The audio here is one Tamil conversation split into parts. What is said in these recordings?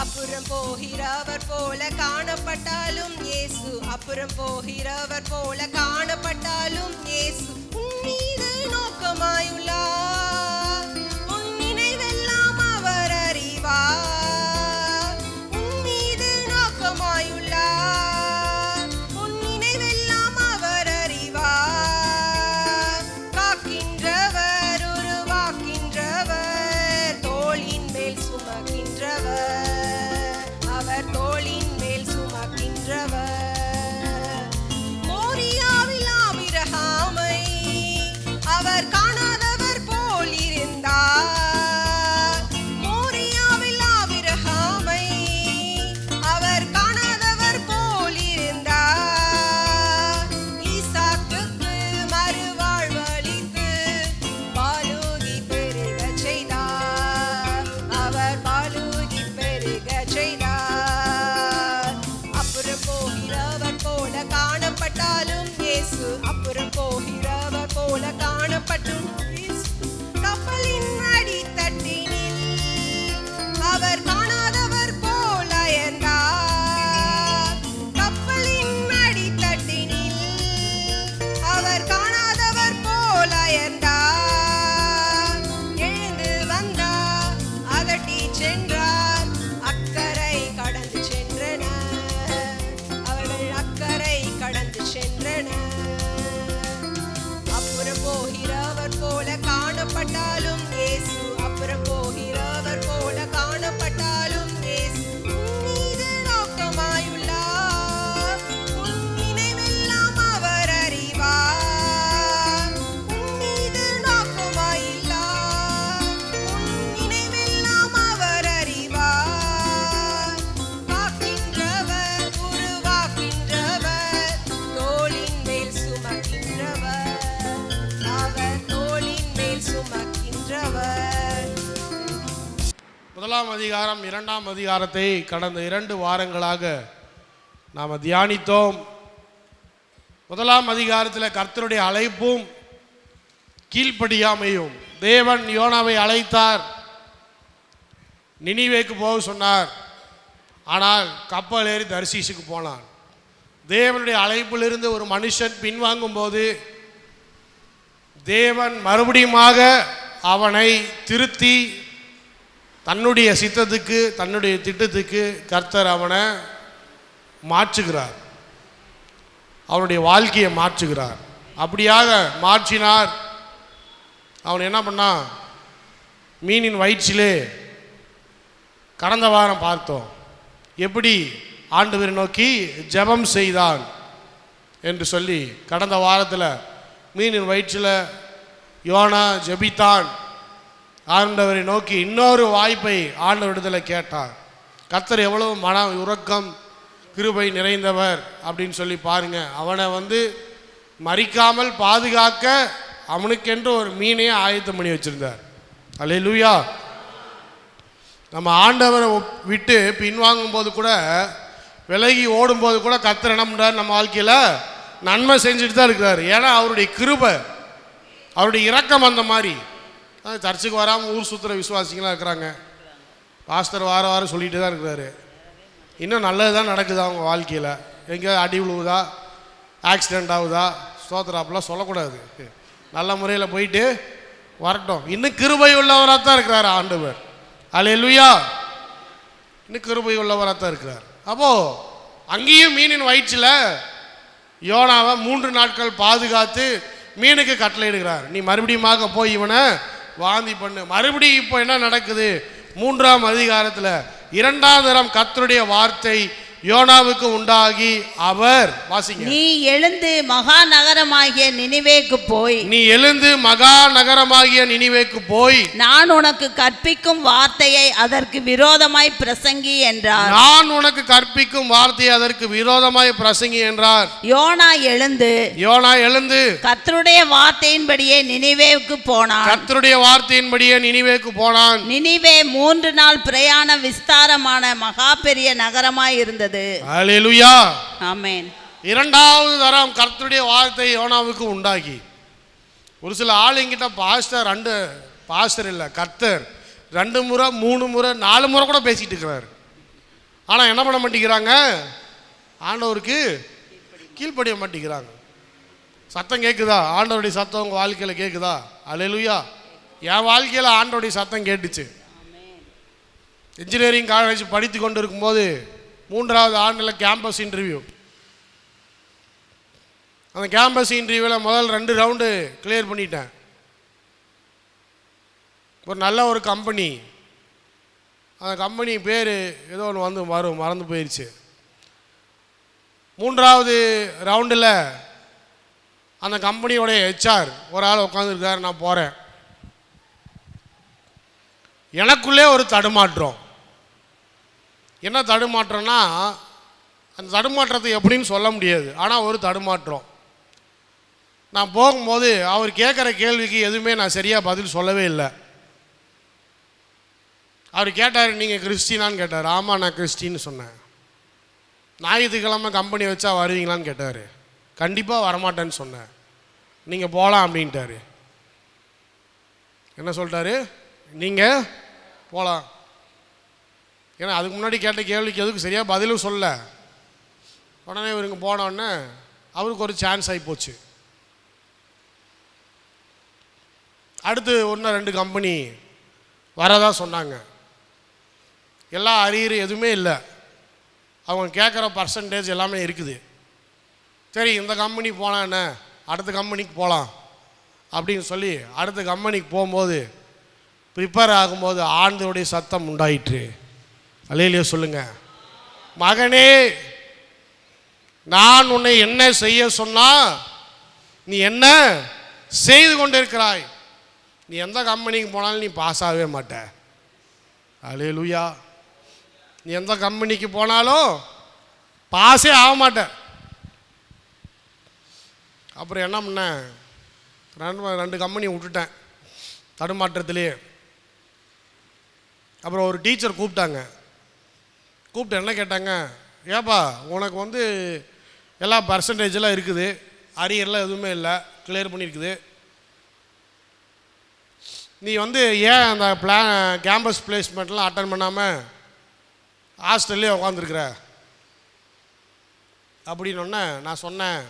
அப்புறம் போகிறவர் போல காணப்பட்டாலும் இயேசு, அப்புறம் போகிறவர் போல காணப்பட்டாலும் இயேசு உன் மீது நோக்கமாயுள்ளார். உன் நினைவெல்லாம் அவர் அறிவார். உன் மீது நோக்கமாயுள்ளார். உன் நினைவெல்லாம் அவர் அறிவார். காக்கின்றவர், உருவாக்கின்றவர், தோளின் மேல் சுமக்கின்றவர், அவர் தோளின் மேல் சுமக்கின்றவர். மோரியாவில் ஆபிரகாமை அவர் காணாதவர் போல் இருந்தார். மோரியாவில் ஆபிரகாமை அவர் காணாதவர் போல் இருந்தார். ஈசாக்குக்கு மறுவாழ்வளித்து பாலூதி பெருகச் செய்தார். அவர் பாலூதி பெருகச் செய்தார். அப்புறம் போகிறவர் போல காணப்பட்டாலும் இயேசு, அப்புறம் போகிறவர் போல காணப்பட்டும் இயேசு. கப்பலின் அடித்தட்டினில் அவர் காணாதவர் போல அயர்ந்தார். கப்பலின் அடித்தட்டினில் அவர் காணாதவர் போல அயர்ந்தார். எழுந்து வந்தார், அதட்டி சென்றார், அக்கறை கடந்து சென்றனர். அவர்கள் அக்கறை கடந்து சென்றனர். அப்புறம் போகிறவர் போல காணப்பட்டாலும் இயேசு, அப்புறம் போகிறவர் போல காணப்பட்டாலும் இயேசு உன் மீது நோக்கமாயுள்ளார். உன் நினைவெல்லாம் அவர் அறிவார். உன் மீது நோக்கமாயுள்ளார். உன் நினைவெல்லாம் அவர் அறிவார். காக்கின்றவர், உருவாக்கின்றவர், தோளின் மேல் சுமக்கின்றவர், அவர் தோளின் மேல் சுமக்கின்றவர். முதலாம் அதிகாரம் இரண்டாம் அதிகாரத்தை கடந்த 2 வாரங்களாக நாம் தியானித்தோம். முதலாம் அதிகாரத்தில் கர்த்தருடைய அழைப்பும் கீழ்ப்படியாமையும். தேவன் யோனாவை அழைத்தார், நினிவேக்கு போக சொன்னார். ஆனால் கப்பல் ஏறி தர்சீசுக்கு போனான். தேவனுடைய அழைப்பிலிருந்து ஒரு மனுஷன் பின்வாங்கும் போது தேவன் மறுபடியுமாக அவனை திருத்தி தன்னுடைய சித்தத்துக்கு, தன்னுடைய திட்டத்துக்கு கர்த்தர் அவனை மாற்றுகிறார். அவனுடைய வாழ்க்கையை மாற்றுகிறார். அப்படியாக மாற்றினார். அவன் என்ன பண்ணான்? மீனின் வயிற்றிலே கடந்த வாரம் பார்த்தோம் எப்படி ஆண்டவரை நோக்கி ஜெபம் செய்தான் என்று சொல்லி. கடந்த வாரத்தில் மீனின் வயிற்றில் யோனா ஜெபித்தான். ஆண்டவரை நோக்கி இன்னொரு வாய்ப்பை ஆண்டவரிடத்தில் கேட்டார். கர்த்தர் எவ்வளவு மன உறக்கம், கிருபை நிறைந்தவர் அப்படின்னு சொல்லி பாருங்க. அவனை மறிக்காமல் பாதுகாக்க அவனுக்கென்று ஒரு மீனையே ஆயத்தம் பண்ணி வச்சிருந்தார். அல்லேலூயா. நம்ம ஆண்டவரை விட்டு பின்வாங்கும் போது கூட, விலகி ஓடும்போது கூட கர்த்தர் என்ன பண்ணுறார்? நம்ம வாழ்க்கையில் நன்மை செஞ்சுட்டு தான் இருக்கிறார். ஏன்னா அவருடைய கிருபை, அவருடைய இரக்கம் அந்த மாதிரி. சர்ச்சுக்கு வராமல் ஊர் சுற்றுற விசுவாசிங்களாக இருக்கிறாங்க. பாஸ்டர் வாரம் சொல்லிட்டு தான் இருக்கிறாரு. இன்னும் நல்லது தான் நடக்குது அவங்க வாழ்க்கையில். எங்கேயாவது அடி விழுவுதா, ஆக்சிடெண்ட் ஆகுதா, ஸ்தோத்திராப்பெல்லாம் சொல்லக்கூடாது. நல்ல முறையில் போயிட்டு வரட்டும். இன்னும் கிருபை உள்ளவராக தான் இருக்கிறார் ஆண்டவர். அல்லேலூயா. இன்னும் கிருபை உள்ளவராக தான் இருக்கிறார். அப்போது அங்கேயும் மீனின் வயிற்றில் யோனாவை 3 நாட்கள் பாதுகாத்து மீனுக்கு கட்டளையிடுகிறார். நீ மறுபடியுமாக போய் இவனை வாந்தி பண்ணு. மறுபடியும் இப்போ என்ன நடக்குது? 3ஆம் அதிகாரத்தில் 2ஆம் தரம் கர்த்தருடைய வார்த்தை யோனாவுக்கு உண்டாகி அவர் வாசிங்க. நீ எழுந்து மகா நகரமாகிய நினிவேக்கு போய், நீ எழுந்து மகா நகரமாகிய நினிவேக்கு போய், நான் உனக்கு கற்பிக்கும் வார்த்தையை அதற்கு விரோதமாய் பிரசங்கி என்றார். நான் உனக்கு கற்பிக்கும் வார்த்தையை அதற்கு விரோதமாய் பிரசங்கி என்றார். யோனா எழுந்து கர்த்தருடைய வார்த்தையின்படியே நினிவேக்கு போனான். கர்த்தருடைய வார்த்தையின்படியே நினிவேக்கு போனான். நினிவே 3 நாள் பிரயாண விஸ்தாரமான மகா பெரிய நகரமாய் இருந்தது. அல்லேலூயா. ஆமென். இரண்டாவது தரம் கர்த்தருடைய வார்த்தை யோனாவுக்கு உண்டாகி, ஒரு சில ஆளுங்கிட்ட பாஸ்டர் இல்லை கர்த்தர் 2 முறை 3 முறை 4 முறை கூட பேசிட்டு இருக்கிறார். ஆனால் என்ன பண்ண மாட்டேங்கிறாங்க, ஆண்டவருக்கு கீழ்ப்படிய மாட்டேங்கிறாங்க. சத்தம் கேட்குதா? ஆண்டவருடைய சத்தம் உங்கள் வாழ்க்கையில் கேட்குதா? அல்லேலூயா. என் வாழ்க்கையில் ஆண்டவருடைய சத்தம் கேட்டுச்சு. இன்ஜினியரிங் காலேஜ் படித்து கொண்டு இருக்கும்போது 3வது ஆண்டில் கேம்பஸ் இன்டர்வியூ. அந்த கேம்பஸ் இன்டர்வியூவில் முதல் 2 ரவுண்டு கிளியர் பண்ணிட்டேன். ஒரு நல்ல ஒரு கம்பெனி, அந்த கம்பெனி பேர் ஏதோ ஒன்று மறந்து போயிடுச்சு. 3வது ரவுண்டில் அந்த கம்பெனியோடைய HR ஒரு ஆள் உட்காந்துருக்காரு. நான் போகிறேன். எனக்குள்ளே ஒரு தடுமாற்றம். என்ன தடுமாற்றம்னா, அந்த தடுமாற்றத்தை எப்படின்னு சொல்ல முடியாது, ஆனால் ஒரு தடுமாற்றம். நான் போகும்போது அவர் கேட்குற கேள்விக்கு எதுவுமே நான் சரியாக பதில் சொல்லவே இல்லை. அவர் கேட்டார், நீங்கள் கிறிஸ்டினான்னு கேட்டார். ஆமாம் நான் கிறிஸ்டின்னு சொன்னேன். ஞாயிற்றுக்கிழமை கம்பெனி வச்சா வருவீங்களான்னு கேட்டார். கண்டிப்பாக வரமாட்டேன்னு சொன்னேன். நீங்கள் போகலாம் அப்படின்ட்டாரு. என்ன சொல்லிட்டாரு? நீங்கள் போகலாம். ஏன்னா அதுக்கு முன்னாடி கேட்ட கேள்விக்கு எதுக்கு சரியாக பதிலும் சொல்ல. உடனே இவருங்க போனோடனே அவருக்கு ஒரு சான்ஸ் ஆகி போச்சு. அடுத்து 1-2 கம்பெனி வரதா சொன்னாங்க. எல்லா அரியர் எதுவுமே இல்லை, அவங்க கேட்குற பர்சன்டேஜ் எல்லாமே இருக்குது. சரி இந்த கம்பெனி போனால் என்ன, அடுத்த கம்பெனிக்கு போகலாம் அப்படின்னு சொல்லி அடுத்த கம்பெனிக்கு போகும்போது ப்ரிப்பேர் ஆகும்போது ஆண்டவருடைய சத்தம் உண்டாயிற்று. அல்லேலூயா சொல்லுங்க. மகனே, நான் உன்னை என்ன செய்ய சொன்னா நீ என்ன செய்து கொண்டிருக்கிறாய். நீ எந்த கம்பெனிக்கு போனாலும் நீ பாஸ் ஆகவே மாட்ட. அல்லேலூயா. நீ எந்த கம்பெனிக்கு போனாலும் பாஸே ஆக மாட்ட. அப்புறம் என்ன பண்ணேன், 2 கம்பெனி விட்டுட்டேன் தடுமாற்றத்திலே. அப்புறம் ஒரு டீச்சர் கூப்பிட்டாங்க. கூப்பிட்டு என்ன கேட்டாங்க, ஏப்பா உனக்கு எல்லா பர்சன்டேஜெல்லாம் இருக்குது, அரியர்லாம் எதுவுமே இல்லை, கிளியர் பண்ணியிருக்குது. நீ ஏன் அந்த கேம்பஸ் பிளேஸ்மெண்ட்லாம் அட்டன் பண்ணாமல் ஹாஸ்டல்லே உட்காந்துருக்குற அப்படின்னு நான் சொன்னேன்,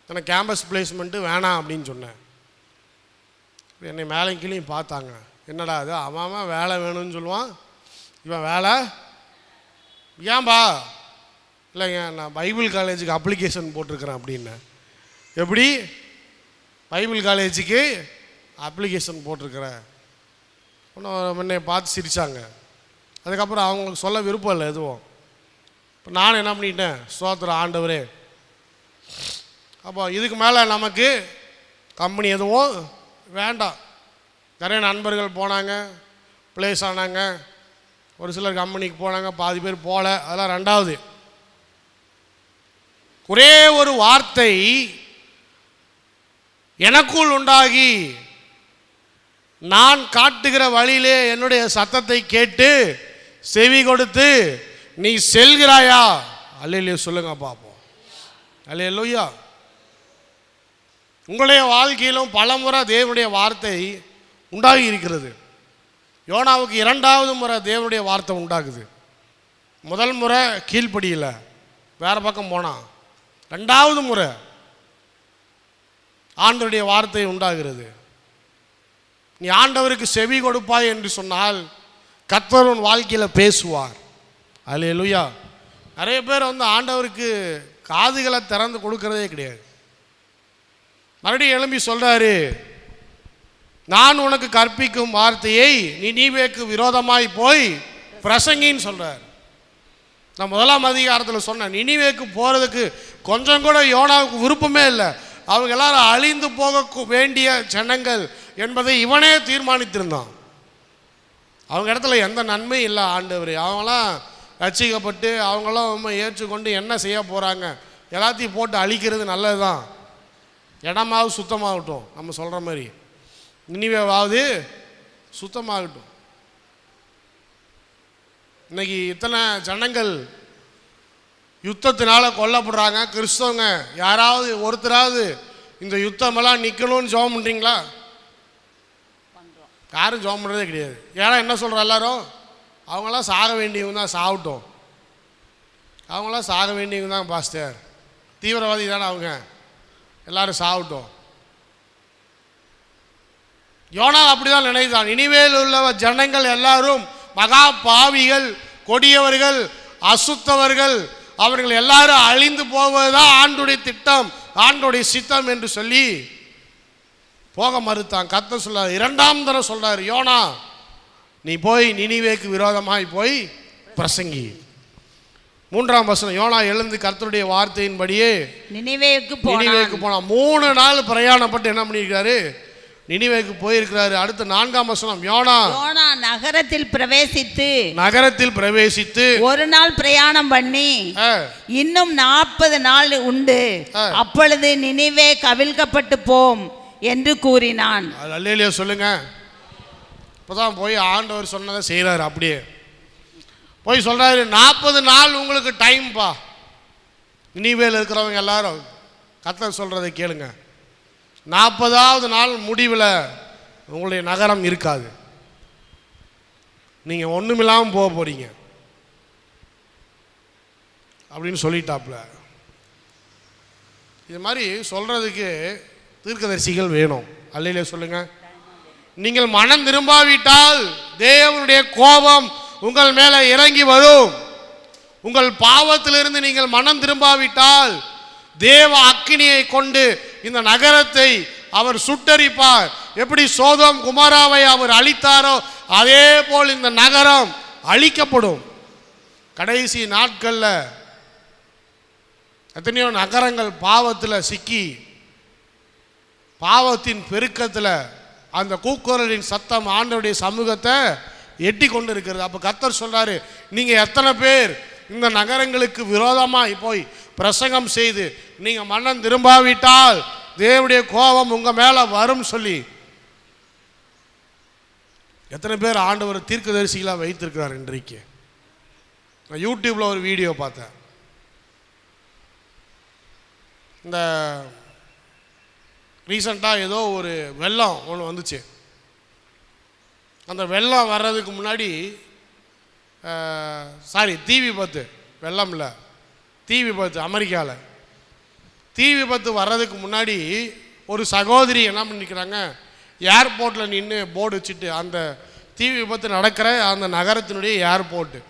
எனக்கு கேம்பஸ் பிளேஸ்மெண்ட்டு வேணாம் அப்படின்னு சொன்னேன். என்னை மேலே கீழேயும் பார்த்தாங்க. என்னடா அது, அவன் வேலை வேணும்னு சொல்லுவான், இவன் வேலை ஏன்பா? இல்லைங்க நான் பைபிள் காலேஜுக்கு அப்ளிகேஷன் போட்டிருக்கிறேன் அப்படின்னு. எப்படி பைபிள் காலேஜுக்கு அப்ளிகேஷன் போட்டிருக்கிறேன்? ஒன்றும் முன்னே பார்த்து சிரித்தாங்க. அதுக்கப்புறம் அவங்களுக்கு சொல்ல விருப்பம் இல்லை எதுவும். இப்போ நான் என்ன பண்ணிட்டேன், ஸ்தோத்திரம் ஆண்டவரே, அப்போ இதுக்கு மேலே நமக்கு கம்பெனி எதுவும் வேண்டாம். நிறைய நண்பர்கள் போனாங்க, பிளேஸ் ஆனாங்க, ஒரு சிலர் கம்பெனிக்கு போனாங்க, பாதி பேர் போகல, அதெல்லாம் 2வது. ஒரே ஒரு வார்த்தை எனக்குள் உண்டாகி, நான் காட்டுகிற வழியிலே என்னுடைய சத்தத்தை கேட்டு செவி கொடுத்து நீ செல்கிறாயா? அல்லேலூயா சொல்லுங்க பார்ப்போம். அல்லேலூயா. உங்களுடைய வாழ்க்கையிலும் பலமுறை தேவனுடைய வார்த்தை உண்டாகி இருக்கிறது. யோனாவுக்கு 2வது முறை தேவனுடைய வார்த்தை உண்டாகுது. முதல் முறை கீழ்ப்படியில் வேற பக்கம் போனான். 2வது முறை ஆண்டவருடைய வார்த்தை உண்டாகிறது. நீ ஆண்டவருக்கு செவி கொடுப்பாய் என்று சொன்னால் கர்த்தர் உன் வாழ்க்கையில் பேசுவார். அல்லேலூயா. நிறைய பேர் ஆண்டவருக்கு காதுகளை திறந்து கொடுக்கறதே கிடையாது. மறுபடியும் எழும்பி சொல்றாரு, நான் உனக்கு கற்பிக்கும் வார்த்தையை நினிவேக்கு விரோதமாய் போய் பிரசங்கின்னு சொல்றார். நான் 1ஆம் அதிகாரத்தில் சொன்னேன், நினிவேக்கு போகிறதுக்கு கொஞ்சம் கூட யோனாவுக்கு விருப்பமே இல்லை. அவங்க எல்லாரும் அழிந்து போக வேண்டிய ஜனங்கள் என்பதை இவனே தீர்மானித்திருந்தான். அவங்க இடத்துல எந்த நன்மையும் இல்லை. ஆண்டவர் அவங்களாம் ரட்சிக்கப்பட்டு அவங்களாம் ஏற்றுக்கொண்டு என்ன செய்ய போகிறாங்க, எல்லாத்தையும் போட்டு அழிக்கிறது நல்லது தான். இடமாவது சுத்தமாகட்டும், நம்ம சொல்கிற மாதிரி நினிவேவாவது சுத்தமாகட்டும். இன்னைக்கு இத்தனை ஜனங்கள் யுத்தத்தினால கொல்லப்படுறாங்க. கிறிஸ்தவங்க யாராவது ஒருத்தராவது இந்த யுத்தமெல்லாம் நிற்கணும்னு ஜெபம் பண்ணுறீங்களா? யாரும் ஜெபம் பண்ணுறதே கிடையாது. ஏன்னா என்ன சொல்கிற எல்லாரும், அவங்களாம் சாக வேண்டியவங்க தான், சாகட்டும், அவங்களாம் சாக வேண்டியவங்க தான் பாஸ்டர், தீவிரவாதி தானே அவங்க, எல்லாரும் சாகட்டும். யோனா அப்படிதான் நினைத்தான். நினிவேல் உள்ள ஜனங்கள் எல்லாரும் மகா பாவிகள், கொடியவர்கள், அசுத்தவர்கள், அவர்கள் எல்லாரும் அழிந்து போவதுதான் ஆண்டுடைய திட்டம், ஆண்டுடைய சித்தம் என்று சொல்லி போக மறுத்தான். கர்த்தர் சொல்றார், இரண்டாம் தடவை சொல்றாரு, யோனா நீ போய் நினிவேக்கு விரோதமாய் போய் பிரசங்கி. 3ஆம் வசனம், யோனா எழுந்து கர்த்தருடைய வார்த்தையின்படியே நினிவேக்கு போனான். 3 நாள் பிரயாணப்பட்டு என்ன பண்ணியிருக்காரு, நினிவேக்கு போயிருக்கிறாரு. அடுத்து 4ஆம் வசனம், யோனா நகரத்தில் பிரவேசித்து 1 நாள் பிரயாணம் பண்ணி இன்னும் 40 நாள் உண்டு, அப்பொழுது நினிவே கவிழ்க்கப்பட்டு போம் என்று கூறினான். அல்லேலூயா சொல்லுங்க. இப்பதான் போய் ஆண்டவர் சொன்னதை செய்யறாரு. அப்படியே போய் சொல்றாரு, 40 நாள் உங்களுக்கு டைம்பா. நினிவேல இருக்கிறவங்க எல்லாரும் கர்த்தர் சொல்றதை கேளுங்க. 40வது நாள் முடிவில் உங்களுடைய நகரம் இருக்காது, நீங்க ஒண்ணுமில்லாமல் போக போறீங்க அப்படின்னு சொல்லிட்டாப்ல. இது மாதிரி சொல்றதுக்கு தீர்க்கதரிசிகள் வேணும். அல்லேலூயா சொல்லுங்க. நீங்கள் மனம் திரும்பாவிட்டால் தேவனுடைய கோபம் உங்கள் மேலே இறங்கி வரும். உங்கள் பாவத்திலிருந்து நீங்கள் மனம் திரும்பாவிட்டால் தேவ அக்கினியை கொண்டு இந்த நகரத்தை அவர் சுட்டரிப்பார். எப்படி சோதோம் குமாராவை அவர் அழித்தாரோ அதே போல் இந்த நகரம் அழிக்கப்படும். கடைசி நாட்கள்ல எத்தனையோ நகரங்கள் பாவத்தில் சிக்கி, பாவத்தின் பெருக்கத்தில் அந்த கூக்குரலின் சத்தம் ஆண்டவருடைய சமூகத்தை எட்டி கொண்டு இருக்கிறது. அப்போ கர்த்தர் சொல்றாரு, நீங்க எத்தனை பேர் இந்த நகரங்களுக்கு விரோதமாய் போய் பிரசங்கம் செய்து நீங்க மனம் திரும்பாவிட்டால் தேவனுடைய கோபம் உங்க மேல வரும் சொல்லி எத்தனை பேர் ஆண்டவர் தீர்க்கதரிசிகளாக வைத்திருக்கிறார் இன்றைக்கு? நான் யூடியூப்ல ஒரு வீடியோ பார்த்தேன். இந்த ரீசண்டாக ஏதோ ஒரு வெள்ளம் ஒன்று வந்துச்சு. அந்த வெள்ளம் வர்றதுக்கு முன்னாடி தீ விபத்து, வெள்ளம் இல்லை, தீ விபத்து அமெரிக்காவில். தீ விபத்து வர்றதுக்கு முன்னாடி ஒரு சகோதரி என்ன பண்ணிக்கிறாங்க, ஏர்போர்ட்டில் நின்று போர்டு வச்சுட்டு, அந்த தீ விபத்து நடக்கிற அந்த நகரத்தினுடைய ஏர்போர்ட்டு,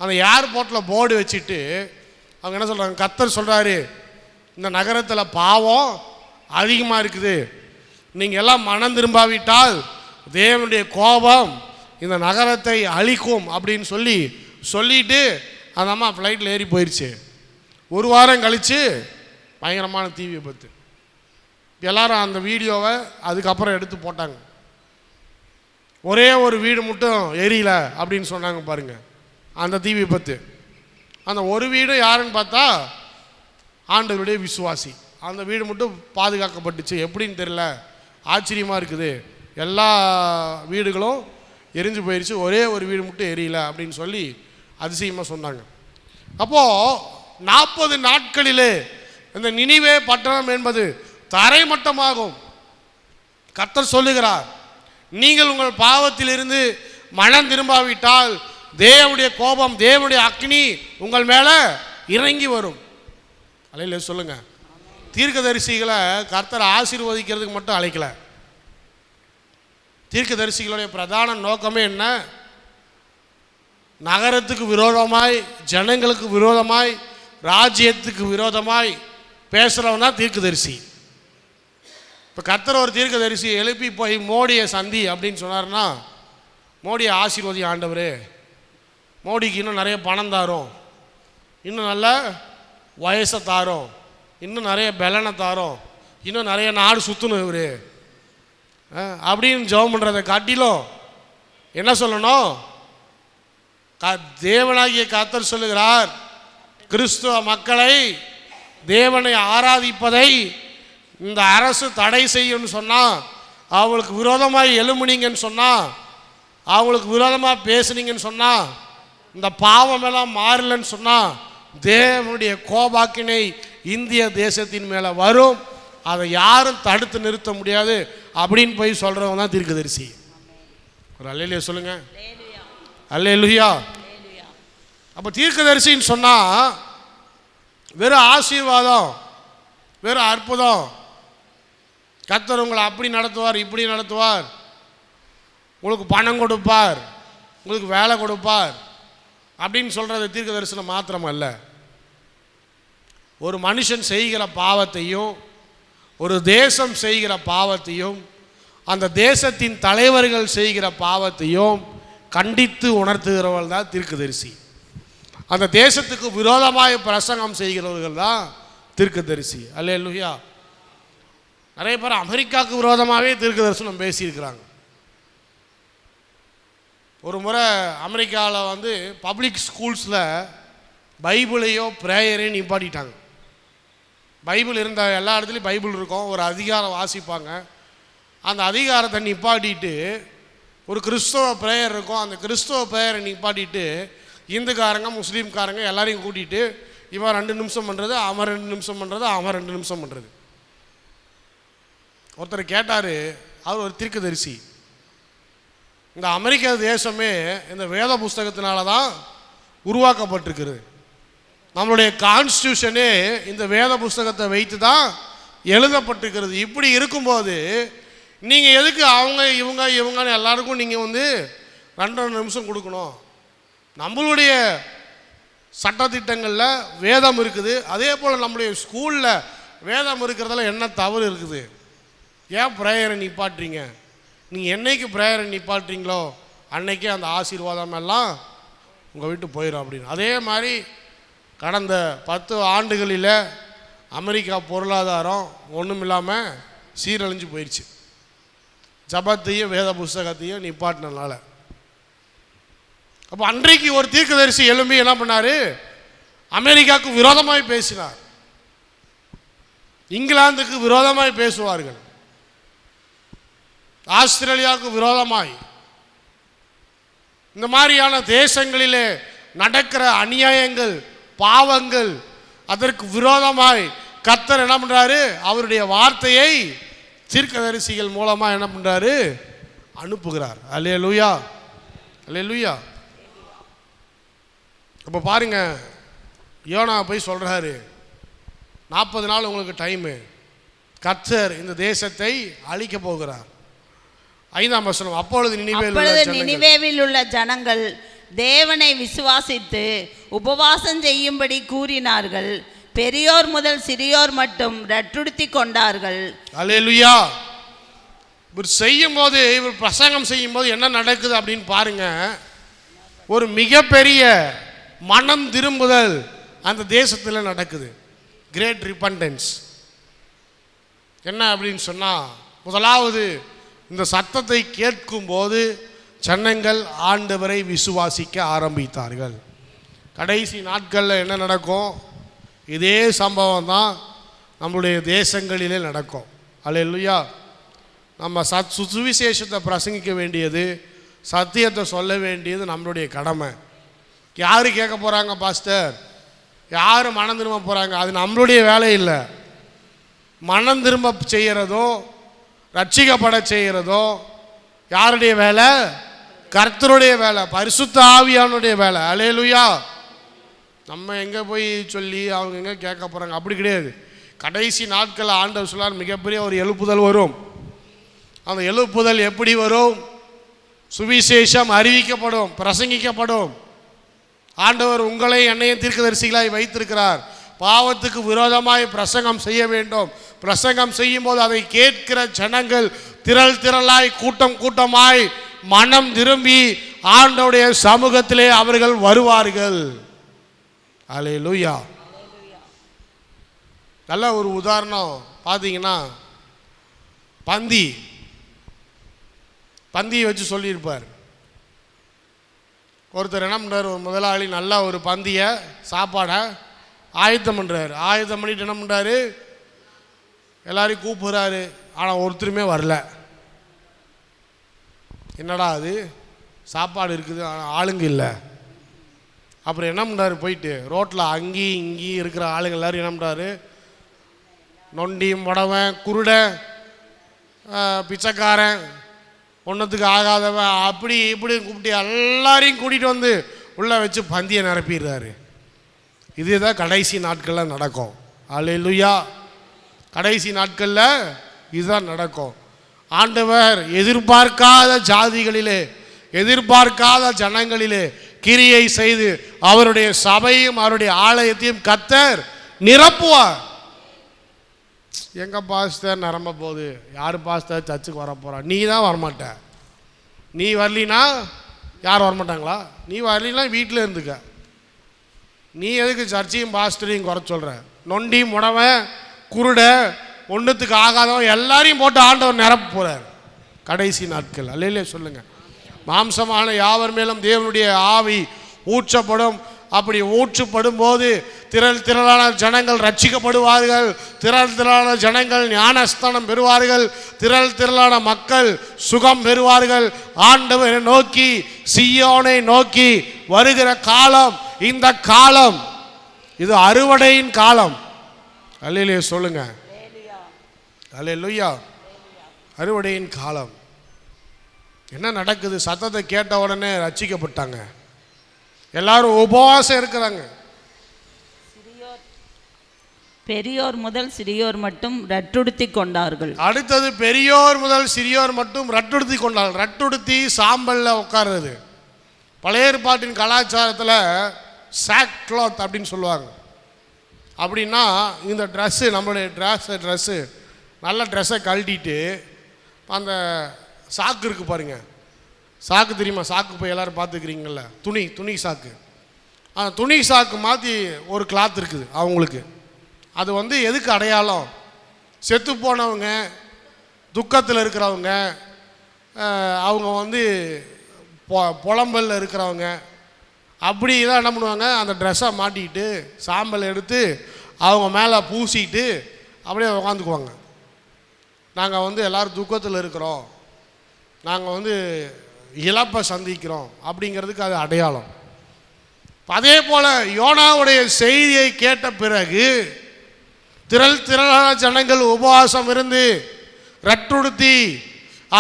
அந்த ஏர்போர்ட்டில் போர்டு வச்சுட்டு அவங்க என்ன சொல்கிறாங்க, கர்த்தர் சொல்கிறாரு, இந்த நகரத்தில் பாவம் அதிகமாக இருக்குது, நீங்கள் எல்லாம் மனம் திரும்பாவிட்டால் தேவனுடைய கோபம் இந்த நகரத்தை அழிக்கும் அப்படின்னு சொல்லிட்டு அந்த அம்மா ஃப்ளைட்டில் ஏறி போயிடுச்சு. 1 வாரம் கழித்து பயங்கரமான தீ விபத்து. எல்லாரும் அந்த வீடியோவை அதுக்கப்புறம் எடுத்து போட்டாங்க. ஒரே ஒரு வீடு மட்டும் எரியல அப்படின்னு சொன்னாங்க பாருங்க, அந்த தீ விபத்து. அந்த ஒரு வீடு யாருன்னு பார்த்தா ஆண்டவருடைய விசுவாசி. அந்த வீடு மட்டும் பாதுகாக்கப்பட்டுச்சு. எப்படின்னு தெரியல, ஆச்சரியமாக இருக்குது. எல்லா வீடுகளும் எரிஞ்சு போயிடுச்சு, ஒரே ஒரு வீடு மட்டும் எரியல அப்படின்னு சொல்லி அதிசயமாக சொன்னாங்க. அப்போது 40 நாட்களிலே இந்த நினிவே பட்டணம் என்பது தரைமட்டமாகும். கர்த்தர் சொல்லுகிறார், நீங்கள் உங்கள் பாவத்திலிருந்து மனம் திரும்பாவிட்டால் தேவனுடைய கோபம், தேவனுடைய அக்னி உங்கள் மேலே இறங்கி வரும். அல்லேலூயா சொல்லுங்க. தீர்க்கதரிசிகளை கர்த்தர் ஆசீர்வதிக்கிறதுக்கு மட்டும் அழைக்கல. தீர்க்கதரிசிகளுடைய பிரதான நோக்கமே என்ன? நகரத்துக்கு விரோதமாய், ஜனங்களுக்கு விரோதமாய், ராஜ்யத்துக்கு விரோதமாய் பேசுகிறவன் தான் தீர்க்கதரிசி. இப்போ கர்த்தர் ஒரு தீர்க்கதரிசி எழுப்பி போய் மோடியை சந்தி அப்படின்னு சொன்னார்னா, மோடியை ஆசீர்வதி ஆண்டவரே, மோடிக்கு இன்னும் நிறைய பணம் தாரோம், இன்னும் நல்ல வயசை தாரோம், இன்னும் நிறைய பலனை தாரோம், இன்னும் நிறைய நாடு சுற்றணும் இவர் அப்படின்னு ஜெபம் பண்ணுறதை காட்டிலும் என்ன சொல்லணும்? தேவனாகிய கர்த்தர் சொல்லுகிறார், கிறிஸ்துவ மக்களை, தேவனை ஆராதிப்பதை இந்த அரசு தடை செய்யும்னு சொன்னால், அவங்களுக்கு விரோதமாக எழும்புனீங்கன்னு சொன்னால், அவங்களுக்கு விரோதமாக பேசுனீங்கன்னு சொன்னால், இந்த பாவமெல்லாம் மாறலன்னு சொன்னால் தேவனுடைய கோபாக்கினை இந்திய தேசத்தின் மேலே வரும், அதை யாரும் தடுத்து நிறுத்த முடியாது அப்படின்னு போய் சொல்கிறவங்க தான் தீர்க்கதரிசி. ஒரு அல்லேலூயா சொல்லுங்க. அல்லேலூயா. அப்போ தீர்க்கதரிசின்னு சொன்னால் வெறும் ஆசீர்வாதம், வெறும் அற்புதம், கர்த்தர் உங்களை அப்படி நடத்துவார், இப்படி நடத்துவார், உங்களுக்கு பணம் கொடுப்பார், உங்களுக்கு வேலை கொடுப்பார் அப்படின்னு சொல்கிறது தீர்க்க தரிசனம் மாத்திரம் அல்ல. ஒரு மனுஷன் செய்கிற பாவத்தையும் ஒரு தேசம் செய்கிற பாவத்தையும் அந்த தேசத்தின் தலைவர்கள் செய்கிற பாவத்தையும் கண்டித்து உணர்த்துகிறவர்கள் தான் தீர்க்கதரிசி. அந்த தேசத்துக்கு விரோதமாய் பிரசங்கம் செய்கிறவர்கள் தான் தீர்க்கதரிசி. அல்லேலூயா. நிறைய பேர் அமெரிக்காவுக்கு விரோதமாகவே தீர்க்கதரிசனம் பேசியிருக்கிறாங்க. ஒரு முறை அமெரிக்காவில் பப்ளிக் ஸ்கூல்ஸில் பைபிளையோ ப்ரேயரையும் நிப்பாட்டிட்டாங்க. பைபிள் இருந்த எல்லா இடத்துலையும் பைபிள் இருக்கும், ஒரு அதிகாரம் வாசிப்பாங்க. அந்த அதிகாரத்தை நிப்பாட்டிட்டு ஒரு கிறிஸ்தவ ப்ரேயர் இருக்கும், அந்த கிறிஸ்தவ ப்ரேயரை நிப்பாட்டிட்டு இந்துக்காரங்க முஸ்லீம்காரங்க எல்லாரையும் கூட்டிகிட்டு இவன் 2 நிமிஷம் பண்ணுறது, அவன் 2 நிமிஷம் பண்ணுறது, அவன் 2 நிமிஷம் பண்ணுறது. ஒருத்தர் கேட்டார், அவர் ஒரு தீர்க்கதரிசி. இந்த அமெரிக்க தேசமே இந்த வேத புஸ்தகத்தினால தான் உருவாக்கப்பட்டிருக்கிறது. நம்மளுடைய கான்ஸ்டியூஷனே இந்த வேத புஸ்தகத்தை வைத்து தான் எழுதப்பட்டிருக்கிறது. இப்படி இருக்கும்போது நீங்கள் எதுக்கு அவங்க இவங்கன்னு எல்லாருக்கும் நீங்கள் 2 நிமிஷம் கொடுக்கணும்? நம்மளுடைய சட்டத்திட்டங்களில் வேதம் இருக்குது, அதே போல் நம்மளுடைய ஸ்கூலில் வேதம் இருக்கிறதுல என்ன தவறு இருக்குது? ஏன் ப்ரேயரை நிப்பாட்டுறீங்க? நீங்கள் என்னைக்கு ப்ரேயரை நிப்பாட்டுறீங்களோ அன்னைக்கே அந்த ஆசீர்வாதம் எல்லாம் உங்கள் வீட்டு போயிடும் அப்படின்னு. அதே மாதிரி கடந்த 10 ஆண்டுகளில் அமெரிக்கா பொருளாதாரம் ஒன்றும் இல்லாமல் சீரழிஞ்சு போயிடுச்சு, ஜபத்தையும் வேத புஸ்தகத்தையும் நிப்பாட்டினால. அப்போ அன்றைக்கு ஒரு தீர்க்கதரிசி எழும்பி என்ன பண்ணார்? அமெரிக்காவுக்கு விரோதமாய் பேசினார். இங்கிலாந்துக்கு விரோதமாய் பேசுவார்கள், ஆஸ்திரேலியாவுக்கு விரோதமாய். இந்த மாதிரியான தேசங்களிலே நடக்கிற அநியாயங்கள், பாவங்கள், அதற்கு விரோதமாய் கர்த்தர் என்ன பண்றாரு? அவருடைய வார்த்தையை தீர்க்கதரிசிகள் மூலமா என்ன பண்றாரு? அனுப்புகிறார். அல்லேலூயா, அல்லேலூயா. அப்போ பாருங்க, யோனா போய் சொல்றாரு, 40 நாள் உங்களுக்கு டைமு, கர்த்தர் இந்த தேசத்தை அழிக்க போகிறார். 5ஆம் வசனம், அப்பொழுது நினிவேவில் உள்ள ஜனங்கள் தேவனை விசுவாசித்து உபவாசம் செய்யும்படி கூறினார்கள். பெரியோர் முதல் சிறியோர் மட்டும் ரட்டுடுத்தி கொண்டார்கள். அல்லேலூயா. இவர் செய்யும் போது, இவர் பிரசங்கம் செய்யும் போது என்ன நடக்குது அப்படின்னு பாருங்க. ஒரு மிகப்பெரிய மனம் திரும்புதல் அந்த தேசத்தில் நடக்குது. Great repentance. என்ன அப்படின்னு சொன்னால், முதலாவது இந்த சத்தத்தை கேட்கும் போது ஜனங்கள் ஆண்டவரை விசுவாசிக்க ஆரம்பித்தார்கள். கடைசி நாட்களில் என்ன நடக்கும்? இதே சம்பவம் தான் நம்மளுடைய தேசங்களிலே நடக்கும். அல்லேலூயா. நம்ம சுவிசேஷத்தை பிரசங்கிக்க வேண்டியது, சத்தியத்தை சொல்ல வேண்டியது நம்மளுடைய கடமை. யார் கேட்க போகிறாங்க பாஸ்டர்? யார் மனம் திரும்ப போகிறாங்க? அது நம்மளுடைய வேலை இல்லை. மனம் திரும்ப செய்கிறதோ ரட்சிக்கப்பட செய்கிறதோ யாருடைய வேலை? கர்த்தருடைய வேலை, பரிசுத்த ஆவியானுடைய வேலை. அல்லேலூயா. நம்ம எங்கே போய் சொல்லி அவங்க எங்கே கேட்க போகிறாங்க? அப்படி கிடையாது. கடைசி நாட்களில் ஆண்டவர் சொல்லார், மிகப்பெரிய ஒரு எழுப்புதல் வரும். அந்த எழுப்புதல் எப்படி வரும்? சுவிசேஷம் அறிவிக்கப்படும், பிரசங்கிக்கப்படும். ஆண்டவர் உங்களை என்னையும் தீர்க்கதரிசிகளாய் வைத்திருக்கிறார். பாவத்துக்கு விரோதமாய் பிரசங்கம் செய்ய வேண்டும். பிரசங்கம் செய்யும் போது அதை கேட்கிற ஜனங்கள் திரள் திரளாய், கூட்டம் கூட்டமாய் மனம் திரும்பி ஆண்டவருடைய சமூகத்திலே அவர்கள் வருவார்கள். அல்லேலூயா. நல்ல ஒரு உதாரணம் பார்த்தீங்கன்னா, பந்தியை வச்சு சொல்லியிருப்பார். ஒருத்தர் என்ன பண்ணுறார்? ஒரு முதலாளி நல்லா ஒரு பந்தியை சாப்பாடை ஆயத்தம் பண்ணுறாரு. ஆயத்தம் பண்ணிட்டு என்ன பண்ணுறாரு? எல்லாரையும் கூப்பிடுறாரு. ஆனால் ஒருத்தருமே வரல. என்னடா அது, சாப்பாடு இருக்குது ஆனால் ஆளுங்க இல்லை, அப்புறம் என்ன பண்ணுறாரு, போயிட்டு ரோட்டில் அங்கேயும் இங்கேயும் இருக்கிற ஆளுங்க எல்லோரும் என்ன பண்ணுறாரு, நொண்டி முடவன் குருடன் பிச்சைக்காரன் ஒன்றுத்துக்கு ஆகாதவன் அப்படி இப்படி கூப்பிட்டு எல்லாரையும் கூட்டிகிட்டு வந்து உள்ளே வச்சு பந்தியை நிரப்பிடுறாரு. இதுதான் கடைசி நாட்களில் நடக்கும். அல்லேலூயா. கடைசி நாட்களில் இதுதான் நடக்கும். ஆண்டவர் எதிர்பார்க்காத ஜாதிகளிலே, எதிர்பார்க்காத ஜனங்களிலே கிரியை செய்து அவருடைய சபையும் அவருடைய ஆலயத்தையும் கர்த்தர் நிரப்புவார். எங்க பாஸ்டர் நிரம்ப போகுது, யார் பாஸ்டர் சர்ச்சுக்கு வர போகிறா? நீ தான் வரமாட்ட. நீ வரலினா யார் வரமாட்டாங்களா? நீ வரலினா வீட்டில் இருந்துக்க. நீ எதுக்கு சர்ச்சையும் பாஸ்டரையும் குறை சொல்கிற? நொண்டி முடவன் குருட ஒன்றுத்துக்கு ஆகாதவன் எல்லாரையும் போட்டு ஆண்டவர் நிரப்ப போகிறார் கடைசி நாட்கள். அல்லேலூயா சொல்லுங்க. மாம்சமான யாவர் மேலும் தேவனுடைய ஆவி ஊற்றப்படும். அப்படி ஊற்றப்படும் போது திரளான ஜனங்கள் ரட்சிக்கப்படுவார்கள். திரளான ஜனங்கள் ஞானஸ்தானம் பெறுவார்கள். திரளான மக்கள் சுகம் பெறுவார்கள். ஆண்டவரை நோக்கி, சீயோனை நோக்கி வருகிற காலம் இந்த காலம். இது அறுவடையின் காலம். அல்லேலூயா சொல்லுங்க. அல்லேலூயா. அறுவடையின் காலம். என்ன நடக்குது? சத்தத்தை கேட்ட உடனே ரட்சிக்கப்பட்டாங்க. எல்லாரும் உபவாசம் இருக்கிறாங்க. பெரியோர் முதல் சிறியோர் மட்டும் ரட்டுடுத்தி கொண்டார்கள். அடுத்தது பெரியோர் முதல் சிறியோர் மட்டும் ரட்டுடுத்தி கொண்டார்கள். ரட்டுடுத்தி சாம்பல்ல உட்கார்றது. பழைய ஏற்பாட்டின் கலாச்சாரத்தில் சாக் கிளாத் அப்படின்னு சொல்லுவாங்க. அப்படின்னா இந்த ட்ரெஸ்ஸு, நம்மளுடைய ட்ரெஸ்ஸு நல்ல ட்ரெஸ்ஸை கழட்டிட்டு அந்த சாக்கு இருக்குது பாருங்க, சாக்கு தெரியுமா? சாக்கு போய் எல்லோரும் பார்த்துக்கிறீங்கள, துணி சாக்கு. அந்த துணி சாக்கு மாற்றி ஒரு கிளாத் இருக்குது அவங்களுக்கு. அது வந்து எதுக்கு அடையாளம்? செத்து போனவங்க, துக்கத்தில் இருக்கிறவங்க, அவங்க வந்து புலம்பலில் இருக்கிறவங்க, அப்படி தான் என்ன பண்ணுவாங்க, அந்த ட்ரெஸ்ஸை மாட்டிக்கிட்டு சாம்பல் எடுத்து அவங்க மேலே பூசிட்டு அப்படியே உட்காந்துக்குவாங்க. நாங்கள் வந்து எல்லோரும் துக்கத்தில் இருக்கிறோம், நாங்கள் வந்து இழப்பை சந்திக்கிறோம் அப்படிங்கிறதுக்கு அது அடையாளம். அதே போல் யோனாவுடைய செய்தியை கேட்ட பிறகு திரளான ஜனங்கள் உபவாசம் இருந்து ரட்டுடுத்தி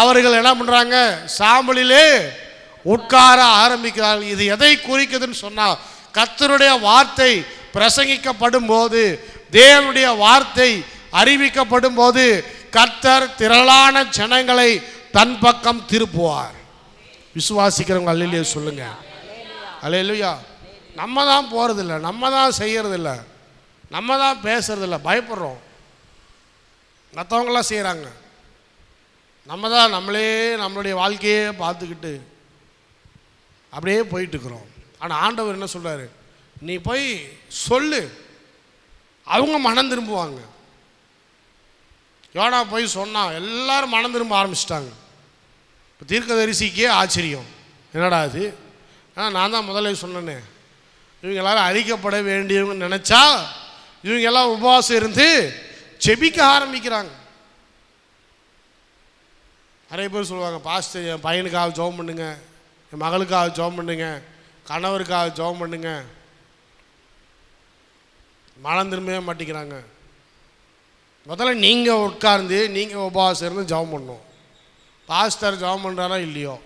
அவர்கள் என்ன பண்ணுறாங்க, சாம்பலிலே உட்கார ஆரம்பிக்கிறார்கள். இது எதை குறிக்குதுன்னு சொன்னால், கர்த்தருடைய வார்த்தை பிரசங்கிக்கப்படும் போது, தேவனுடைய வார்த்தை அறிவிக்கப்படும் போது கர்த்தர் திரளான ஜனங்களை தன் பக்கம் திருப்புவார். விசுவாசிக்கிறவங்க அல்லேலூயா சொல்லுங்க. அல்லேலூயா. நம்ம தான் போகிறதில்ல, நம்ம தான் செய்கிறதில்ல, நம்ம தான் பேசுறதில்ல, பயப்படுறோம். மற்றவங்களாம் செய்கிறாங்க, நம்ம தான் நம்மளே நம்மளுடைய வாழ்க்கையே பார்த்துக்கிட்டு அப்படியே போயிட்டுருக்குறோம். ஆனால் ஆண்டவர் என்ன சொல்கிறாரு, நீ போய் சொல்லு, அவங்க மனம் திரும்புவாங்க. யோனா போய் சொன்னால் எல்லாரும் மனம் திரும்ப ஆரம்பிச்சிட்டாங்க. இப்போ தீர்க்கதரிசிக்கே ஆச்சரியம், என்னடா அது? நான் தான் முதல்ல சொன்னேனே, இவங்க எல்லாரும் அழிக்கப்பட வேண்டியவங்க நினச்சா இவங்க எல்லாம் உபவாசம் இருந்து செபிக்க ஆரம்பிக்கிறாங்க. நிறைய பேர் சொல்லுவாங்க, பாஸ்டர் என் பையனுக்காக ஜெபம் பண்ணுங்க, என் மகளுக்காக ஜெபம் பண்ணுங்க, கணவருக்காக ஜெபம் பண்ணுங்க. மனம் திரும்பவே மாட்டேங்கிறாங்க. முதல்ல நீங்கள் உட்கார்ந்து நீங்கள் உபவாசம் இருந்து ஜெபம் பண்ணணும். பாஸ்டர் ஜெபம் பண்ணுறாரா இல்லையோ,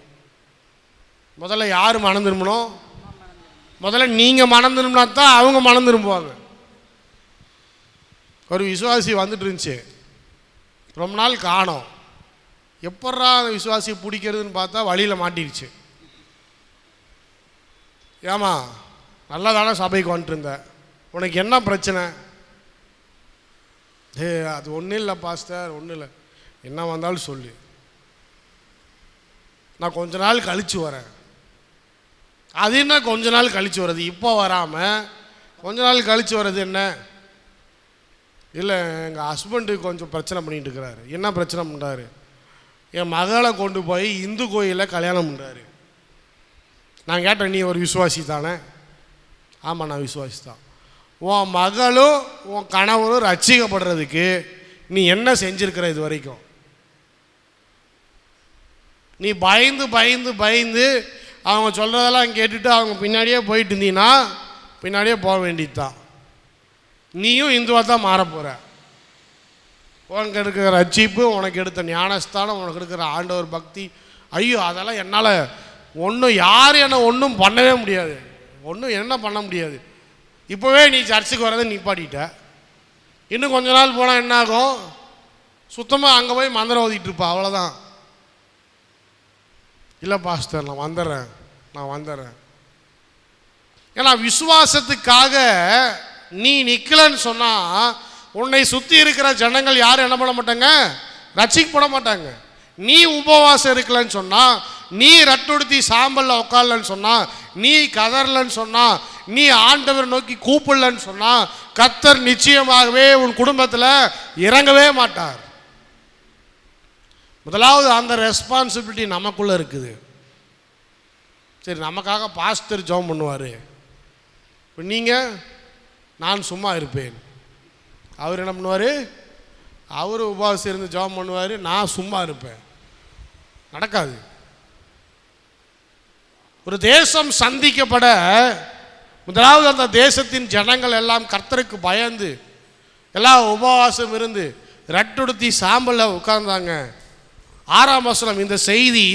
முதல்ல யார் மனம் திரும்பணும்? முதல்ல நீங்கள் மனம் திரும்பினா தான் அவங்க மனம் திரும்புவாங்க. ஒரு விசுவாசி வந்துட்டு இருந்துச்சு, ரொம்ப நாள் காணோம். எப்பட்றா அந்த விசுவாசியை பிடிக்கிறதுன்னு பார்த்தா வழியில் மாட்டிடுச்சு. ஏமா நல்லா தானே சபைக்கு வந்துட்டு இருந்தேன், உனக்கு என்ன பிரச்சனை? அது ஒன்றும் இல்லை பாஸ்டர், ஒன்றும் இல்லை, என்ன வந்தாலும் சொல்லு, நான் கொஞ்ச நாள் கழித்து வரேன். அது என்ன கொஞ்ச நாள் கழித்து வர்றது? இப்போ வராமல் கொஞ்ச நாள் கழித்து வர்றது என்ன? இல்லை, எங்கள் ஹஸ்பண்டு கொஞ்சம் பிரச்சனை பண்ணிகிட்டு இருக்கிறாரு. என்ன பிரச்சனை பண்ணுறாரு? என் மகளை கொண்டு போய் இந்து கோயிலில் கல்யாணம் பண்ணுறாரு. நான் கேட்டேன், நீ ஒரு விசுவாசி தானே? ஆமாம், நான் விசுவாசி தான். உன் மகளும் உன் கணவரும் ரட்சிக்கப்படுறதுக்கு நீ என்ன செஞ்சுருக்கிற இது வரைக்கும்? நீ பயந்து பயந்து பயந்து அவங்க சொல்கிறதெல்லாம் கேட்டுட்டு அவங்க பின்னாடியே போயிட்டு இருந்தீங்கன்னா பின்னாடியே போக வேண்டியது தான். நீயும் இந்துவாக தான் மாற போகிற. உனக்கு இருக்கிற ரட்சிப்பு, உனக்கு எடுத்த ஞானஸ்தானம், உனக்கு இருக்கிற ஆண்டவர் பக்தி, ஐயோ அதெல்லாம் என்னால் ஒன்றும் யாரும் என்னை ஒன்றும் பண்ணவே முடியாது, ஒன்றும் என்ன பண்ண முடியாது. இப்போவே நீ சர்ச்சுக்கு வரதை நிப்பாட்டிட்ட. இன்னும் கொஞ்ச நாள் போனால் என்ன ஆகும்? சுத்தமாக அங்கே போய் மந்திரம் ஓதிட்டு இருப்பா, அவ்வளோதான். இல்லை பாஸ்டர் நான் வந்துடுறேன். ஏன்னா விசுவாசத்துக்காக நீ நிற்கலன்னு சொன்னால் உன்னை சுற்றி இருக்கிற ஜனங்கள் யாரும் என்ன பண்ண மாட்டாங்க? ரட்சிக்கப்பட மாட்டாங்க. நீ உபவாசம் இருக்கலன்னு சொன்னால், நீ ரட்டுடுத்தி சாம்பலில் உட்காரலன்னு சொன்னால், நீ கதறலன்னு சொன்னால், நீ ஆண்டவர் நோக்கி கூப்பிடலன்னு சொன்னால், கர்த்தர் நிச்சயமாகவே உன் குடும்பத்தில் இறங்கவே மாட்டார். முதலாவது அந்த ரெஸ்பான்சிபிலிட்டி நமக்குள்ளே இருக்குது. சரி, நமக்காக பாஸ்டர் ஜெபம் பண்ணுவார், இப்போ நீங்கள் நான் சும்மா இருப்பேன். அவர் என்ன பண்ணுவார்? அவர் உபவாசம் இருந்து ஜெபம் பண்ணுவார், நான் சும்மா இருப்பேன். நடக்காது. ஒரு தேசம் சந்திக்கப்பட முதலாவது அந்த தேசத்தின் ஜனங்கள் எல்லாம் கர்த்தருக்கு பயந்து எல்லாம் உபவாசம் இருந்து ரட்டுடுத்தி சாம்பலில் உட்கார்ந்தாங்க. 6ஆம் வசனம் இந்த செய்தி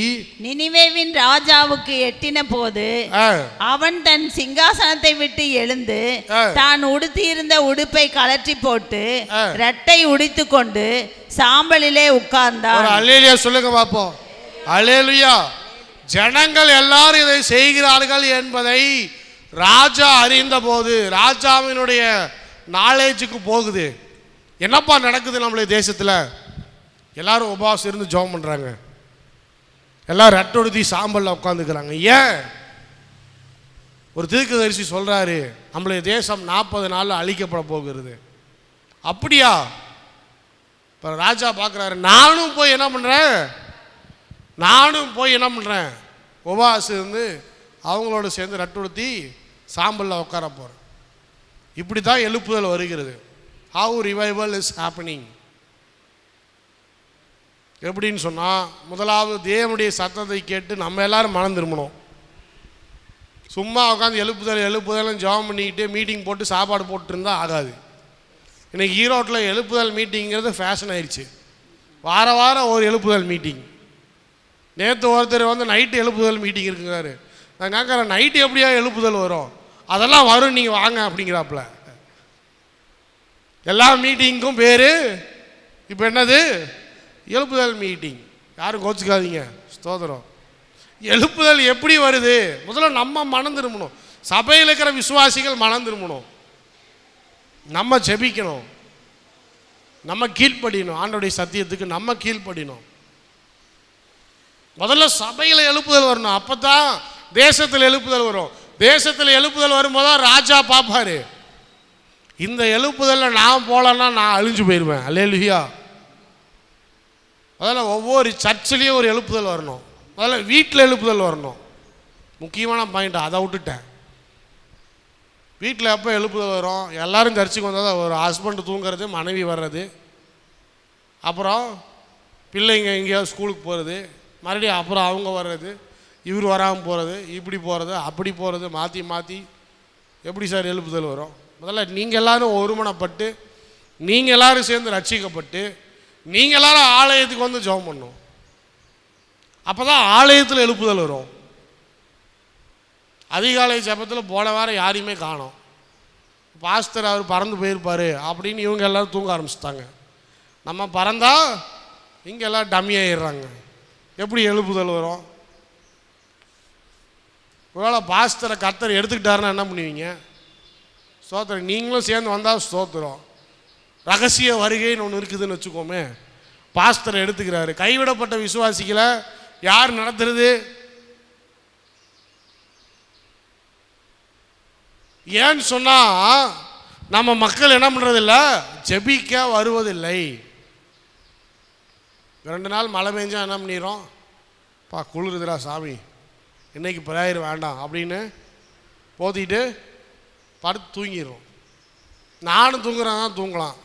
நினிவேவின் ராஜாவுக்கு எட்டின போது அவன் தன் சிங்காசனத்தை விட்டு எழுந்து தான் உடுத்தியிருந்த உடுப்பை கலற்றி போட்டு ரெட்டை உடித்து கொண்டு சாம்பலிலே உட்கார்ந்தான். அல்லேலூயா சொல்லுங்க பாப்போம். அல்லேலூயா. ஜனங்கள் எல்லாரும் இதை செய்கிறார்கள் என்பதை ராஜா அறிந்த போது ராஜாவினுடைய நாலேஜுக்கு போகுது. என்னப்பா நடக்குது நம்மளுடைய தேசத்தில்? எல்லாரும் உபவாசம் இருந்து ஜெபம் பண்ணுறாங்க, எல்லாரும் ரட்டொடுத்தி சாம்பலில் உட்காந்துக்கிறாங்க. ஏன்? ஒரு தீர்க்கதரிசி சொல்கிறாரு, நம்மளுடைய தேசம் 40 நாளில் அழிக்கப்பட போகிறது. அப்படியா? இப்போ ராஜா பார்க்குறாரு, நானும் போய் என்ன பண்ணுறேன்? உபவாசம் இருந்து அவங்களோட சேர்ந்து ரட்டொடுத்தி சாம்பலில் உட்கார போகிறேன். இப்படி தான் எழுப்புதல் வருகிறது. How revival is happening. எப்படின்னு சொன்னால், முதலாவது தேவனுடைய சத்தத்தை கேட்டு நம்ம எல்லாரும் மனம் திரும்பணும். சும்மா உட்காந்து எழுப்புதல் ஜெபம் பண்ணிக்கிட்டு மீட்டிங் போட்டு சாப்பாடு போட்டுருந்தா ஆகாது. இன்றைக்கி ஈரோட்டில் எழுப்புதல் மீட்டிங்கிறது ஃபேஷன் ஆயிடுச்சு. வாரம் ஒரு எழுப்புதல் மீட்டிங். நேற்று ஒருத்தர் வந்து நைட்டு எழுப்புதல் மீட்டிங் இருக்குங்கிறாரு. நான் கேட்குறேன், நைட்டு எப்படியா எழுப்புதல் வரும்? அதெல்லாம் வரும், நீங்கள் வாங்க அப்படிங்கிறாப்புல. எல்லா மீட்டிங்க்கும் பேர் இப்போ என்னது? எழுப்புதல் மீட்டிங். யாரும் கோச்சிக்காதீங்க. ஸ்தோத்திரம். எழுப்புதல் எப்படி வருது? முதல்ல நம்ம மனம் திரும்பணும். சபையில் இருக்கிற விசுவாசிகள் மனம் திரும்பணும். நம்ம ஜெபிக்கணும், நம்ம கீழ்ப்படியணும். ஆண்டவருடைய சத்தியத்துக்கு நம்ம கீழ்ப்படியணும். முதல்ல சபையில் எழுப்புதல் வரணும், அப்போ தான் தேசத்தில் எழுப்புதல் வரும். தேசத்தில் எழுப்புதல் வரும்போது தான் ராஜா பார்ப்பாரு. இந்த எழுப்புதலில் நான் போகலன்னா நான் அழிஞ்சு போயிடுவேன். அல்லேலூயா. அதில் ஒவ்வொரு சர்ச்சிலையும் ஒரு எழுப்புதல் வரணும். அதில் வீட்டில் எழுப்புதல் வரணும். முக்கியமான பாயிண்ட், அதை விட்டுட்டேன். வீட்டில் எப்போ எழுப்புதல் வரும்? எல்லோரும் சர்ச்சுக்கு வந்தால் தான் ஒரு ஹஸ்பண்டு தூங்குறது, மனைவி வர்றது, அப்புறம் பிள்ளைங்க எங்கேயாவது ஸ்கூலுக்கு போகிறது, மறுபடியும் அப்புறம் அவங்க வர்றது, இவர் வராமல் போகிறது, இப்படி போகிறது, அப்படி போகிறது, மாற்றி எப்படி சார் எழுப்புதல் வரும்? முதல்ல நீங்கள் எல்லோரும் ஒருமனப்பட்டு, நீங்கள் எல்லோரும் சேர்ந்து ரட்சிக்கப்பட்டு, நீங்கள் எல்லாரும் ஆலயத்துக்கு வந்து ஜெபம் பண்ணணும். அப்போ தான் ஆலயத்தில் எழுப்புதல் வரும். அதிகாலை ஜெபத்தில் போன வாரம் யாரையுமே காணோம். பாஸ்டர் அவர் பறந்து போயிருப்பார் அப்படின்னு இவங்க எல்லோரும் தூங்க ஆரம்பிச்சிட்டாங்க. நம்ம பறந்தா இங்கே எல்லாம் டம்மி ஆகிடுறாங்க. எப்படி எழுப்புதல் வரும்? ஒருவேளை பாஸ்டரை கர்த்தர் எடுத்துக்கிட்டாருன்னா என்ன பண்ணுவீங்க? ஸ்தோத்திரம். நீங்களும் சேர்ந்து வந்தால் ஸ்தோத்திரம். ரகசிய வருகைன்னு ஒன்று இருக்குதுன்னு வச்சுக்கோமே. பாஸ்டரை எடுத்துக்கிறாரு. கைவிடப்பட்ட விசுவாசிகளை யார் நடத்துறது? ஏன்னு சொன்னால் நம்ம மக்கள் என்ன பண்ணுறதில்ல, ஜெபிக்க வருவதில்லை. 2 நாள் மழை பெஞ்சா என்ன பண்ணிடுறோம்? குளிருதுடா சாமி, இன்னைக்கு பிரேயர் வேண்டாம் அப்படின்னு போத்திட்டு படுத்து தூங்கிடுறோம். நானும் தூங்குறேன், தூங்கலாம்,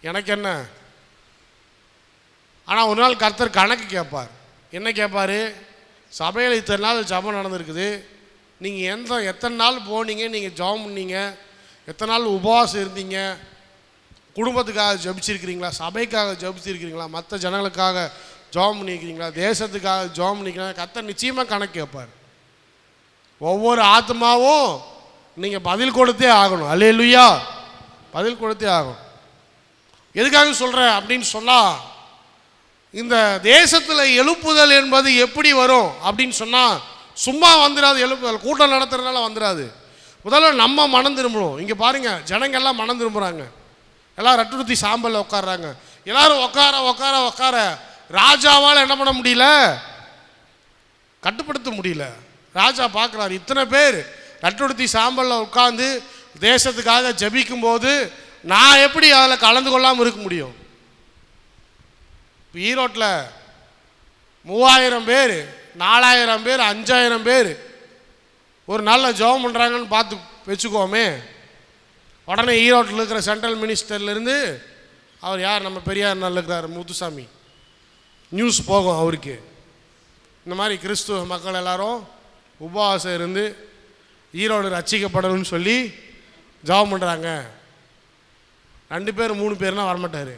எனக்கு என்ன. ஆனால் ஒரு நாள் கர்த்தர் கணக்கு கேட்பார். என்ன கேட்பார்? சபையில் இத்தனை நாள் ஜெபம் நடந்திருக்குது. நீங்கள் எத்தனை நாள் போனீங்க, நீங்கள் ஜெபம் பண்ணீங்க, எத்தனை நாள் உபவாசம் இருந்தீங்க, குடும்பத்துக்காக ஜெபிச்சிருக்கிறீங்களா, சபைக்காக ஜெபிச்சிருக்கிறீங்களா, மற்ற ஜனங்களுக்காக ஜெபம் பண்ணியிருக்கிறீங்களா, தேசத்துக்காக ஜெபம் பண்ணிக்கிறீங்களா? கர்த்தர் நிச்சயமாக கணக்கு கேட்பார். ஒவ்வொரு ஆத்மாவும் நீங்கள் பதில் கொடுத்தே ஆகணும். அல்லேலூயா, பதில் கொடுத்தே ஆகணும். எதுக்காக சொல்கிறேன் அப்படின்னு சொன்னால், இந்த தேசத்தில் எழுப்புதல் என்பது எப்படி வரும் அப்படின்னு சொன்னால், சும்மா வந்துடாது. எழுப்புதல் கூட்டம் நடத்துறதுனால வந்துடாது. முதல்ல நம்ம மனம் திரும்பணும். இங்கே பாருங்கள், ஜனங்கள்லாம் மனம் திரும்புகிறாங்க. எல்லாம் ரட்டுடுத்தி சாம்பலில் உட்காடுறாங்க. எல்லாரும் உட்கார உட்கார உட்கார ராஜாவால் என்ன பண்ண முடியல, கட்டுப்படுத்த முடியல. ராஜா பார்க்குறாரு, இத்தனை பேர் ரட்டுடுத்தி சாம்பலில் உட்காந்து தேசத்துக்காக ஜபிக்கும் போது நான் எப்படி அதில் கலந்து கொள்ளாமல் இருக்க முடியும்? ஈரோட்டில் 3000 பேர், 4000 பேர், 5000 பேர் ஒரு நல்ல ஜெபம் பண்ணுறாங்கன்னு பார்த்து வச்சுக்கோமே. உடனே ஈரோட்டில் இருக்கிற சென்ட்ரல் மினிஸ்டர்லேருந்து அவர் யார், நம்ம பெரியார் நல்ல இருக்கிறார் முத்துசாமி, நியூஸ் போகும் அவருக்கு. இந்த மாதிரி கிறிஸ்துவ மக்கள் எல்லாரும் உபவாசம் இருந்து ஈரோடு ரட்சிக்கப்படணும்னு சொல்லி ஜெபம் பண்ணுறாங்க. 2 பேர் 3 பேர்னா வரமாட்டார்.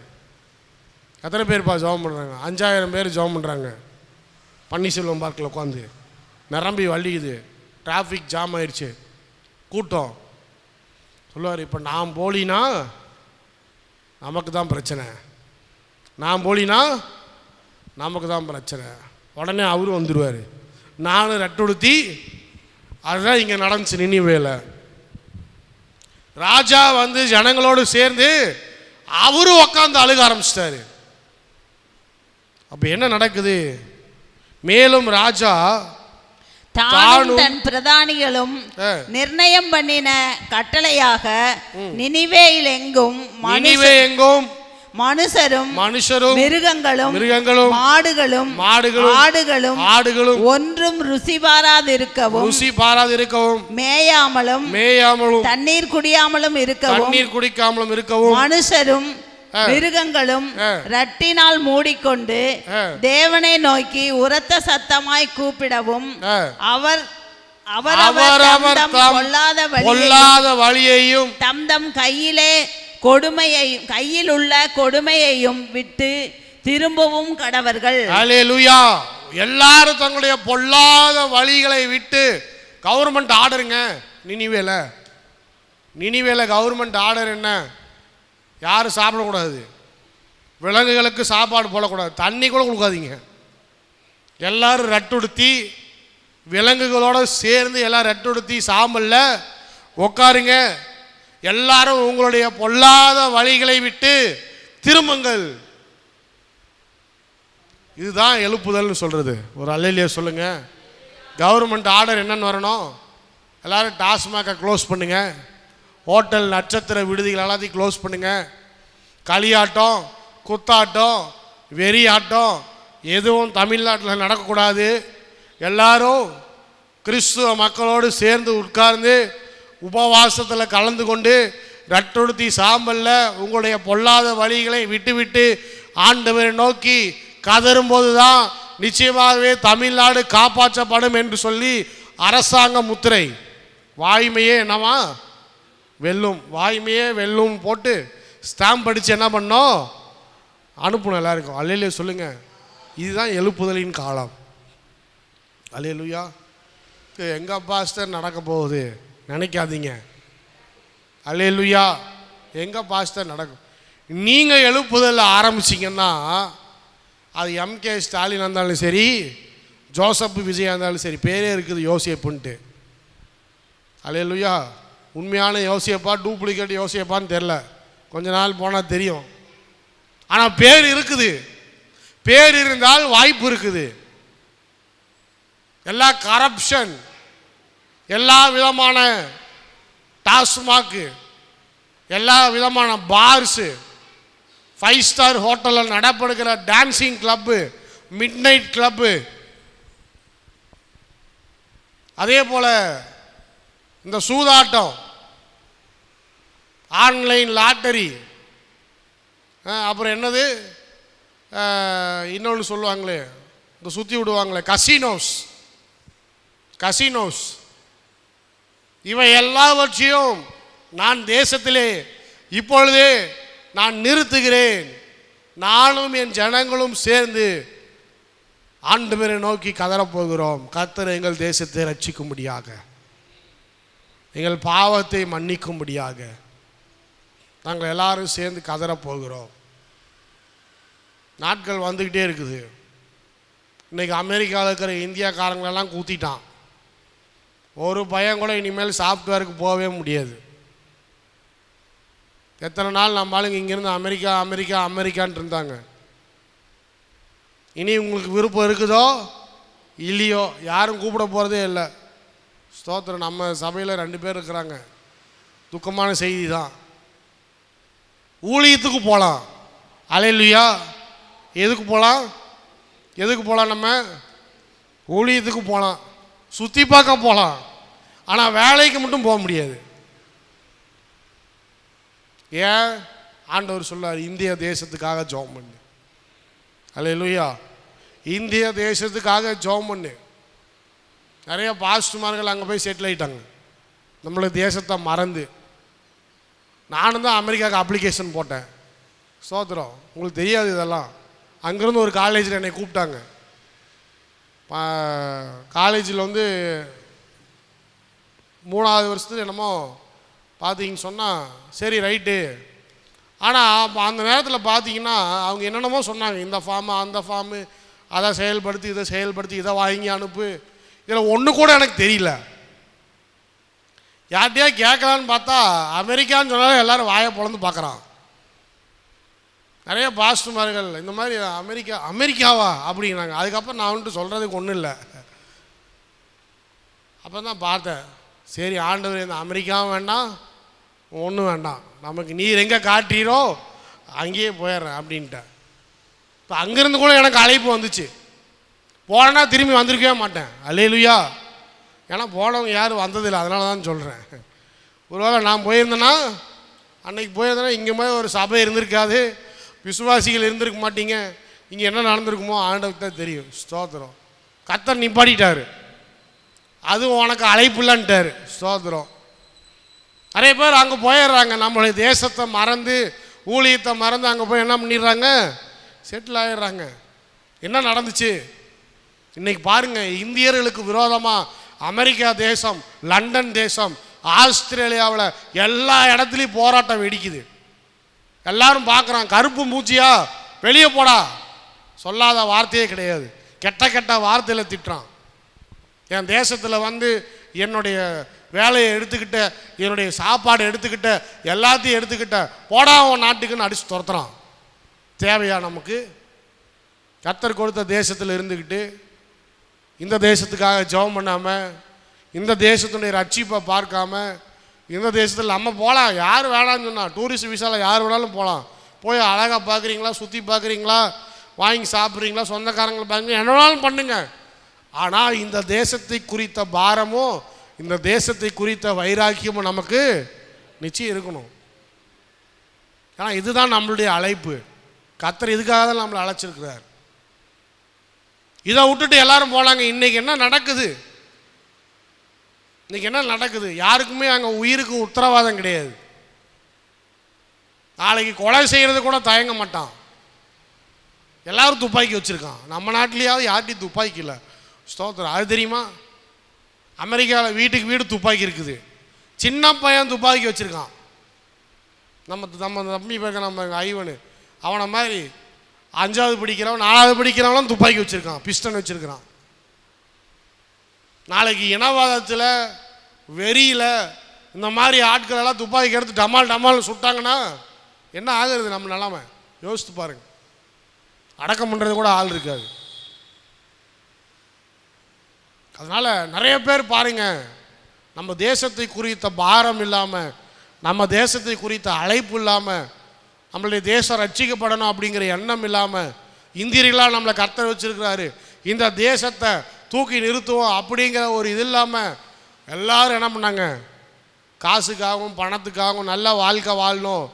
எத்தனை பேர்ப்பா ஜெபம் பண்ணுறாங்க? 5000 பேர் ஜெபம் பண்ணுறாங்க. பன்னீர்செல்வம் பார்க்கில் உட்காந்து நிரம்பி வலிக்குது, டிராஃபிக் ஜாம் ஆயிடுச்சு, கூட்டம். சொல்லுவார், இப்போ நான் போலினா நமக்கு தான் பிரச்சனை, நான் போலினா நமக்கு தான் பிரச்சனை. உடனே அவரும் வந்துடுவார். நானும் ரட்டுடுத்தி, அதுதான் இங்கே நடந்துச்சு நினிவேல. ராஜா வந்து ஜனங்களோடு சேர்ந்து அவரும் உட்காந்து அழுக ஆரம்பிச்சிட்டாரு. அப்போ என்ன நடக்குது? மேலும் ராஜா தானும் தன் பிரதானிகளும் நிர்ணயம் பண்ணின கட்டளையாக நினிவேயில் எங்கும் மனுஷரும் மிருகங்களும் மாடுகளும் ஆடுகளும் ஒன்றும் ருசி பாராதிருக்கவும் மேயாமலும் தண்ணீர் குடிக்காமலும் இருக்கவும் மனுஷரும் மிருகங்களும் ரட்டினால் மூடிக்கொண்டு தேவனை நோக்கி உரத்த சத்தமாய் கூப்பிடவும் பொல்லாத வழியையும் தம் கையில் உள்ள கொடுமையையும் விட்டு திரும்பவும் கடவர்கள். அல்லேலூயா. எல்லாரும் தங்களுடைய பொல்லாத வழிகளை விட்டு, கவர்மெண்ட் ஆர்டருங்க நினிவேல கவர்மெண்ட் ஆர்டர் என்ன? யாரும் சாப்பிடக்கூடாது, விலங்குகளுக்கு சாப்பாடு போடக்கூடாது, தண்ணி கூட கொடுக்காதீங்க. எல்லாரும் ரட்டுடுத்தி விலங்குகளோடு சேர்ந்து எல்லாம் ரட்டுடுத்தி சாம்பல்ல உட்காருங்க. எல்லாரும் உங்களுடைய பொல்லாத வழிகளை விட்டு திரும்புங்கள். இதுதான் எழுப்புதல்னு சொல்றது. ஒரு அல்லேலூயா சொல்லுங்க. கவர்மெண்ட் ஆர்டர் என்னன்னு வரணும்? எல்லாரும் டாஸ்மாகை க்ளோஸ் பண்ணுங்க, ஹோட்டல் நட்சத்திர விடுதிகள் எல்லாத்தையும் க்ளோஸ் பண்ணுங்க, களியாட்டம் குத்தாட்டம் வெறியாட்டம் எதுவும் தமிழ்நாட்டில் நடக்கக்கூடாது. எல்லாரும் கிறிஸ்துவ மக்களோடு சேர்ந்து உட்கார்ந்து உபவாசத்தில் கலந்து கொண்டு ரட்டுடுத்தி சாம்பல்ல உங்களுடைய பொல்லாத வழிகளை விட்டுவிட்டு ஆண்டவரை நோக்கி கதறும்போது தான் நிச்சயமாகவே தமிழ்நாடு காப்பாற்றப்படும் என்று சொல்லி அரசாங்க முத்திரை. வாய்மையே என்னவா வெல்லும், வாய்மையே வெல்லும் போட்டு ஸ்டாம்ப் அடித்து என்ன பண்ணோம், அனுப்பணும் எல்லாருக்கும். அல்லேலூயா சொல்லுங்க. இதுதான் எழுப்புதலின் காலம். அல்லேலூயா. எங்கள் பாஸ்டர் நடக்க போகுது நினைக்காதீங்க. அல்லேலூயா. எங்கள் பாஸ்டர் நடக்கும். நீங்கள் எழுப்புதலில் ஆரம்பிச்சிங்கன்னா அது எம்கே ஸ்டாலின் இருந்தாலும் சரி, ஜோசப் விஜயா இருந்தாலும் சரி, பேரே இருக்குது யோசேப்புன்ட்டு. அல்லேலூயா. உண்மையான யோசேப்பா டூப்ளிகேட் யோசேப்பான்னு தெரில, கொஞ்ச நாள் போனால் தெரியும். ஆனால் பேர் இருக்குது. பேர் இருந்தால் வாய்ப்பு இருக்குது. எல்லா கரப்ஷன், எல்லா விதமான டாஸ்மாக்கு, எல்லா விதமான பார்ஸு, 5 ஸ்டார் ஹோட்டலில் நடப்படுகிற dancing club, midnight club, அதே போல் இந்த சூதாட்டம், ஆன்லைன் லாட்டரி, அப்புறம் என்னது இன்னொன்று சொல்லுவாங்களே, இந்த சுற்றி விடுவாங்களே கசினோஸ், கசினோஸ், இவை எல்லாவற்றையும் நான் தேசத்திலே இப்பொழுதே நான் நிறுத்துகிறேன். நானும் என் ஜனங்களும் சேர்ந்து ஆண்டவரை நோக்கி கதறப்போகிறோம். கர்த்தர் எங்கள் தேசத்தை ரட்சிக்கும்படியாக, எங்கள் பாவத்தை மன்னிக்கும்படியாக நாங்கள் எல்லாரும் சேர்ந்து கதறப்போகிறோம். நாட்கள் வந்துக்கிட்டே இருக்குது. இன்றைக்கி அமெரிக்காவில் இருக்கிற இந்தியாக்காரங்களெல்லாம் கூத்திட்டான். ஒரு பையன் கூட இனிமேல் சாஃப்ட்வேருக்கு போகவே முடியாது. எத்தனை நாள் நம்ம ஆளுங்க இங்கேருந்து அமெரிக்கா அமெரிக்கா அமெரிக்கான்ட்டு இருந்தாங்க. இனி உங்களுக்கு விருப்பம் இருக்குதோ இல்லையோ, யாரும் கூப்பிட போகிறதே இல்லை. ஸ்தோத்திரம். நம்ம சபையில் 2 பேர் இருக்கிறாங்க. துக்கமான செய்தி தான். ஊழியத்துக்கு போகலாம். அல்லேலூயா. எதுக்கு போகலாம்? எதுக்கு போகலாம்? நம்ம ஊழியத்துக்கு போகலாம், சுற்றி பார்க்க போகலாம். ஆனால் வேலைக்கு மட்டும் போக முடியாது. ஏன்? ஆண்டவர் சொல்லார், இந்திய தேசத்துக்காக ஜெபம் பண்ணு. அல்லேலூயா. இந்திய தேசத்துக்காக ஜெபம் பண்ணு. நிறைய பாஸ்டர்மார்கள் அங்கே போய் செட்டில் ஆகிட்டாங்க, நம்மள தேசத்தை மறந்து. நானும் தான் அமெரிக்காவுக்கு அப்ளிகேஷன் போட்டேன். ஸ்தோத்திரம். உங்களுக்கு தெரியாது இதெல்லாம். அங்கேருந்து ஒரு காலேஜில் என்னை கூப்பிட்டாங்க. காலேஜில் வந்து 3வது வருஷத்துல என்னமோ பார்த்தீங்கன்னு சொன்னால் சரி ரைட்டு. ஆனால் அப்போ அந்த நேரத்தில் பார்த்தீங்கன்னா அவங்க என்னென்னமோ சொன்னாங்க. இந்த ஃபார்மு அந்த ஃபார்மு, அதை செயல்படுத்தி இதை செயல்படுத்தி இதை வாங்கி அனுப்பு. இதில் ஒன்று கூட எனக்கு தெரியல. யார்கிட்டையா கேட்கலான்னு பார்த்தா அமெரிக்கான்னு சொன்னாலும் எல்லோரும் வாயை பொழந்து பார்க்குறான். நிறைய பாஸ்டர்மார்கள் இந்த மாதிரி அமெரிக்காவா அப்படிங்கிறாங்க. அதுக்கப்புறம் நான் வந்துட்டு சொல்கிறதுக்கு ஒன்றும் இல்லை. அப்போ தான் பார்த்தேன், சரி ஆண்டவர் இந்த அமெரிக்காவும் வேண்டாம் ஒன்றும் வேண்டாம், நமக்கு நீர் எங்கே காட்டுறீரோ அங்கேயே போயிடுறேன் அப்படின்ட்டேன். இப்போ அங்கேருந்து கூட எனக்கு அழைப்பு வந்துச்சு. போனேன்னா திரும்பி வந்திருக்கவே மாட்டேன். அல்லேலூயா. ஏன்னா போனவங்க யாரும் வந்ததில்லை, அதனால தான் சொல்கிறேன். ஒருவேளை நான் போயிருந்தேன்னா, அன்னைக்கு போயிருந்தேன்னா இங்கே மாதிரி ஒரு சபை இருந்திருக்காது, விசுவாசிகள் இருந்திருக்க மாட்டீங்க. இங்கே என்ன நடந்திருக்குமோ ஆண்டவருக்கு தான் தெரியும். ஸ்தோத்திரம். கர்த்தர் நிப்பாட்டிட்டார். அதுவும் உனக்கு அழைப்பு இல்லைன்ட்டார். ஸ்தோத்திரம். நிறைய பேர் அங்கே போயிடுறாங்க, நம்மளுடைய தேசத்தை மறந்து ஊழியத்தை மறந்து அங்கே போய் என்ன பண்ணிடுறாங்க, செட்டில் ஆகிடுறாங்க. என்ன நடந்துச்சு இன்றைக்கி பாருங்கள். இந்தியர்களுக்கு விரோதமாக அமெரிக்கா தேசம், லண்டன் தேசம், ஆஸ்திரேலியாவில் எல்லா இடத்துலையும் போராட்டம் வெடிக்குது. எல்லாரும் பார்க்குறான், கருப்பு மூச்சியா வெளியே போடா, சொல்லாத வார்த்தையே கிடையாது. கெட்ட கெட்ட வார்த்தையில் திட்டுறான். என் தேசத்தில் வந்து என்னுடைய வேலையை எடுத்துக்கிட்ட, என்னுடைய சாப்பாடு எடுத்துக்கிட்ட, எல்லாத்தையும் எடுத்துக்கிட்ட, போடா உன் நாட்டுக்குன்னு அடித்து துரத்துறான். தேவையா நமக்கு? கர்த்தர் கொடுத்த தேசத்தில் இருந்துக்கிட்டு இந்த தேசத்துக்காக ஜெபம் பண்ணாமல், இந்த தேசத்துடைய ரட்சிப்பை பார்க்காம, இந்த தேசத்தில் நம்ம போகலாம், யார் வேணான்னு சொன்னால் டூரிஸ்ட் விசாவில் யார் வேணாலும் போகலாம். போய் அழகாக பார்க்குறீங்களா, சுற்றி பார்க்குறீங்களா, வாங்கி சாப்பிட்றீங்களா, சொந்தக்காரங்களை பார்க்குறீங்க, என்ன வேணாலும் பண்ணுங்க. ஆனால் இந்த தேசத்தை குறித்த பாரமும் இந்த தேசத்தை குறித்த வைராக்கியமும் நமக்கு நிச்சயம் இருக்கணும். ஏன்னா இதுதான் நம்மளுடைய அழைப்பு. கர்த்தர் இதுக்காக தான் நம்மளை அழைச்சிருக்கிறார். இதை விட்டுட்டு எல்லாரும் போனாங்க. இன்றைக்கி என்ன நடக்குது? இன்றைக்கி என்ன நடக்குது? யாருக்குமே அங்கே உயிருக்கு உத்தரவாதம் கிடையாது. நாளைக்கு கொலை செய்கிறது கூட தயங்க மாட்டான். எல்லாரும் துப்பாக்கி வச்சுருக்கான். நம்ம நாட்டிலேயாவது யார்கிட்டையும் துப்பாக்கி இல்லை. ஸ்தோத்திரம். அது தெரியுமா? அமெரிக்காவில் வீட்டுக்கு வீடு துப்பாக்கி இருக்குது. சின்ன பையன் துப்பாக்கி வச்சுருக்கான். நம்ம தம்பி பார்க்க நம்ம ஐவனு அவனை மாதிரி 5வது படிக்கிறவன் 4வது படிக்கிறவனும் துப்பாக்கி வச்சுருக்கான், பிஸ்டன் வச்சுருக்கிறான். நாளைக்கு இனவாதத்தில் வெறியில் இந்த மாதிரி ஆட்கள் எல்லாம் துப்பாக்கி எடுத்து டமால் டமால் சுட்டாங்கன்னா என்ன ஆகுறது நம்ம நிலைமை? யோசித்து பாருங்கள். அடக்கம் பண்ணுறது கூட ஆள் இருக்காது. அதனால் நிறைய பேர் பாருங்கள், நம்ம தேசத்தை குறித்த பாரம் இல்லாமல், நம்ம தேசத்தை குறித்த அழைப்பு இல்லாமல், நம்மளுடைய தேசம் ரட்சிக்கப்படணும் அப்படிங்கிற எண்ணம் இல்லாமல், இந்தியர்களாக நம்மளை கர்த்தர் வச்சுருக்கிறாரு, இந்த தேசத்தை தூக்கி நிறுத்துவோம் அப்படிங்கிற ஒரு இது இல்லாமல் எல்லோரும் என்ன பண்ணாங்க, காசுக்காகவும் பணத்துக்காகவும் நல்ல வாழ்க்கை வாழணும்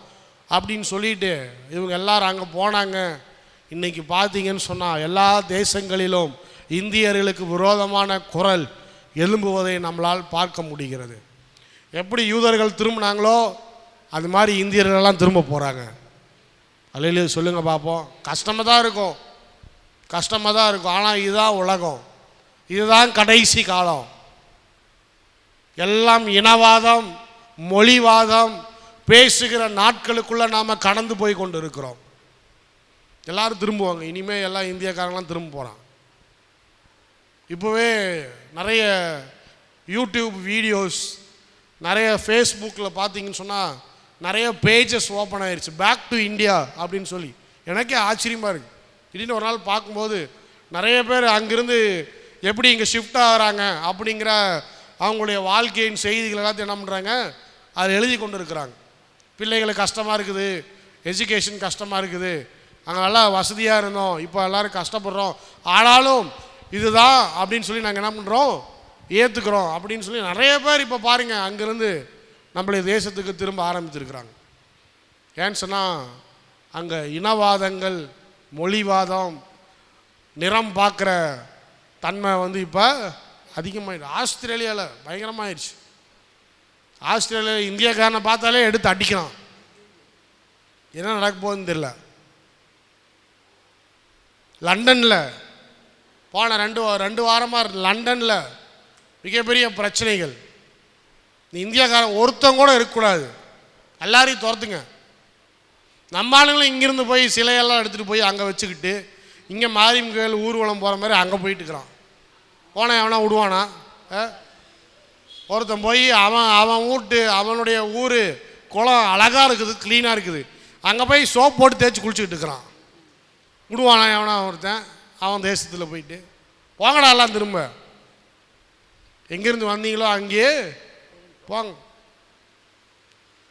அப்படின்னு சொல்லிட்டு இவங்க எல்லாரும் அங்கே போனாங்க. இன்றைக்கி பார்த்தீங்கன்னு சொன்னால் எல்லா தேசங்களிலும் இந்தியர்களுக்கு விரோதமான குரல் எழும்புவதை நம்மளால் பார்க்க முடிகிறது. எப்படி யூதர்கள் திரும்பினாங்களோ அது மாதிரி இந்தியர்களெல்லாம் திரும்ப போகிறாங்க. அல்லேலூயா சொல்லுங்கள் பார்ப்போம். கஷ்டமாக தான் இருக்கும், கஷ்டமாக தான் இருக்கும். ஆனால் இதுதான் உலகம், இதுதான் கடைசி காலம். எல்லாம் இனவாதம், மொழிவாதம் பேசுகிற நாட்களுக்குள்ளே நாம் கடந்து போய் கொண்டு இருக்கிறோம். எல்லோரும் திரும்புவாங்க. இனிமேல் எல்லாம் இந்தியக்காரங்களாம் திரும்ப போகிறான். இப்போவே நிறைய யூடியூப் வீடியோஸ், நிறைய ஃபேஸ்புக்கில் பார்த்தீங்கன்னு சொன்னால் நிறைய பேஜஸ் ஓப்பன் ஆயிடுச்சு, பேக் டு இந்தியா அப்படின்னு சொல்லி. எனக்கே ஆச்சரியமாக இருக்குது. திடீர்னு ஒரு நாள் பார்க்கும்போது நிறைய பேர் அங்கேருந்து எப்படி இங்கே ஷிஃப்ட் ஆகிறாங்க அப்படிங்கிற அவங்களுடைய வாழ்க்கையின் செய்திகள் எல்லாத்தையும் என்ன பண்ணுறாங்க, அதில் எழுதி கொண்டு இருக்கிறாங்க. பிள்ளைகளுக்கு கஷ்டமாக இருக்குது, எஜுகேஷன் கஷ்டமாக இருக்குது, அங்கே நல்லா வசதியாக இருந்தோம், இப்போ எல்லோரும் கஷ்டப்படுறோம், ஆனாலும் இதுதான் அப்படின்னு சொல்லி நாங்கள் என்ன பண்ணுறோம், ஏற்றுக்கிறோம் அப்படின்னு சொல்லி நிறைய பேர் இப்போ பாருங்கள் அங்கேருந்து நம்மளுடைய தேசத்துக்கு திரும்ப ஆரம்பிச்சிருக்கிறாங்க. ஏன்னு சொன்னால் அங்கே இனவாதங்கள், மொழிவாதம், நிறம் பார்க்குற தன்மை இப்போ அதிகமாகிடுச்சு. ஆஸ்திரேலியாவில் பயங்கரமாகிடுச்சு. ஆஸ்திரேலியாவில் இந்தியக்காரனை பார்த்தாலே எடுத்து அடிக்கிறான். என்ன நடக்க போகுதுன்னு தெரியல. லண்டனில் போன ரெண்டு வாரமாக லண்டனில் மிகப்பெரிய பிரச்சனைகள். இந்தியாக்காரன் ஒருத்தங்க கூட இருக்கக்கூடாது, எல்லாரையும் துரத்துங்க. நம்ம ஆளுங்களும் இங்கேருந்து போய் சிலையெல்லாம் எடுத்துகிட்டு போய் அங்கே வச்சுக்கிட்டு இங்கே மாரியம் கோயில் ஊர்வலம் போகிற மாதிரி அங்கே போயிட்டு இருக்கிறான். போனால் எவனா விடுவானா? ஒருத்தன் போய் அவன் வீட்டு அவனுடைய ஊர் குளம் அழகாக இருக்குது, க்ளீனாக இருக்குது, அங்கே போய் சோப் போட்டு தேய்ச்சி குளிச்சுக்கிட்டு இருக்கிறான். விடுவானா எவனா ஒருத்தன்? அவன் தேசத்தில் போயிட்டு போங்கடா எல்லாம் திரும்ப, எங்கேருந்து வந்தீங்களோ அங்கேயே போங்க.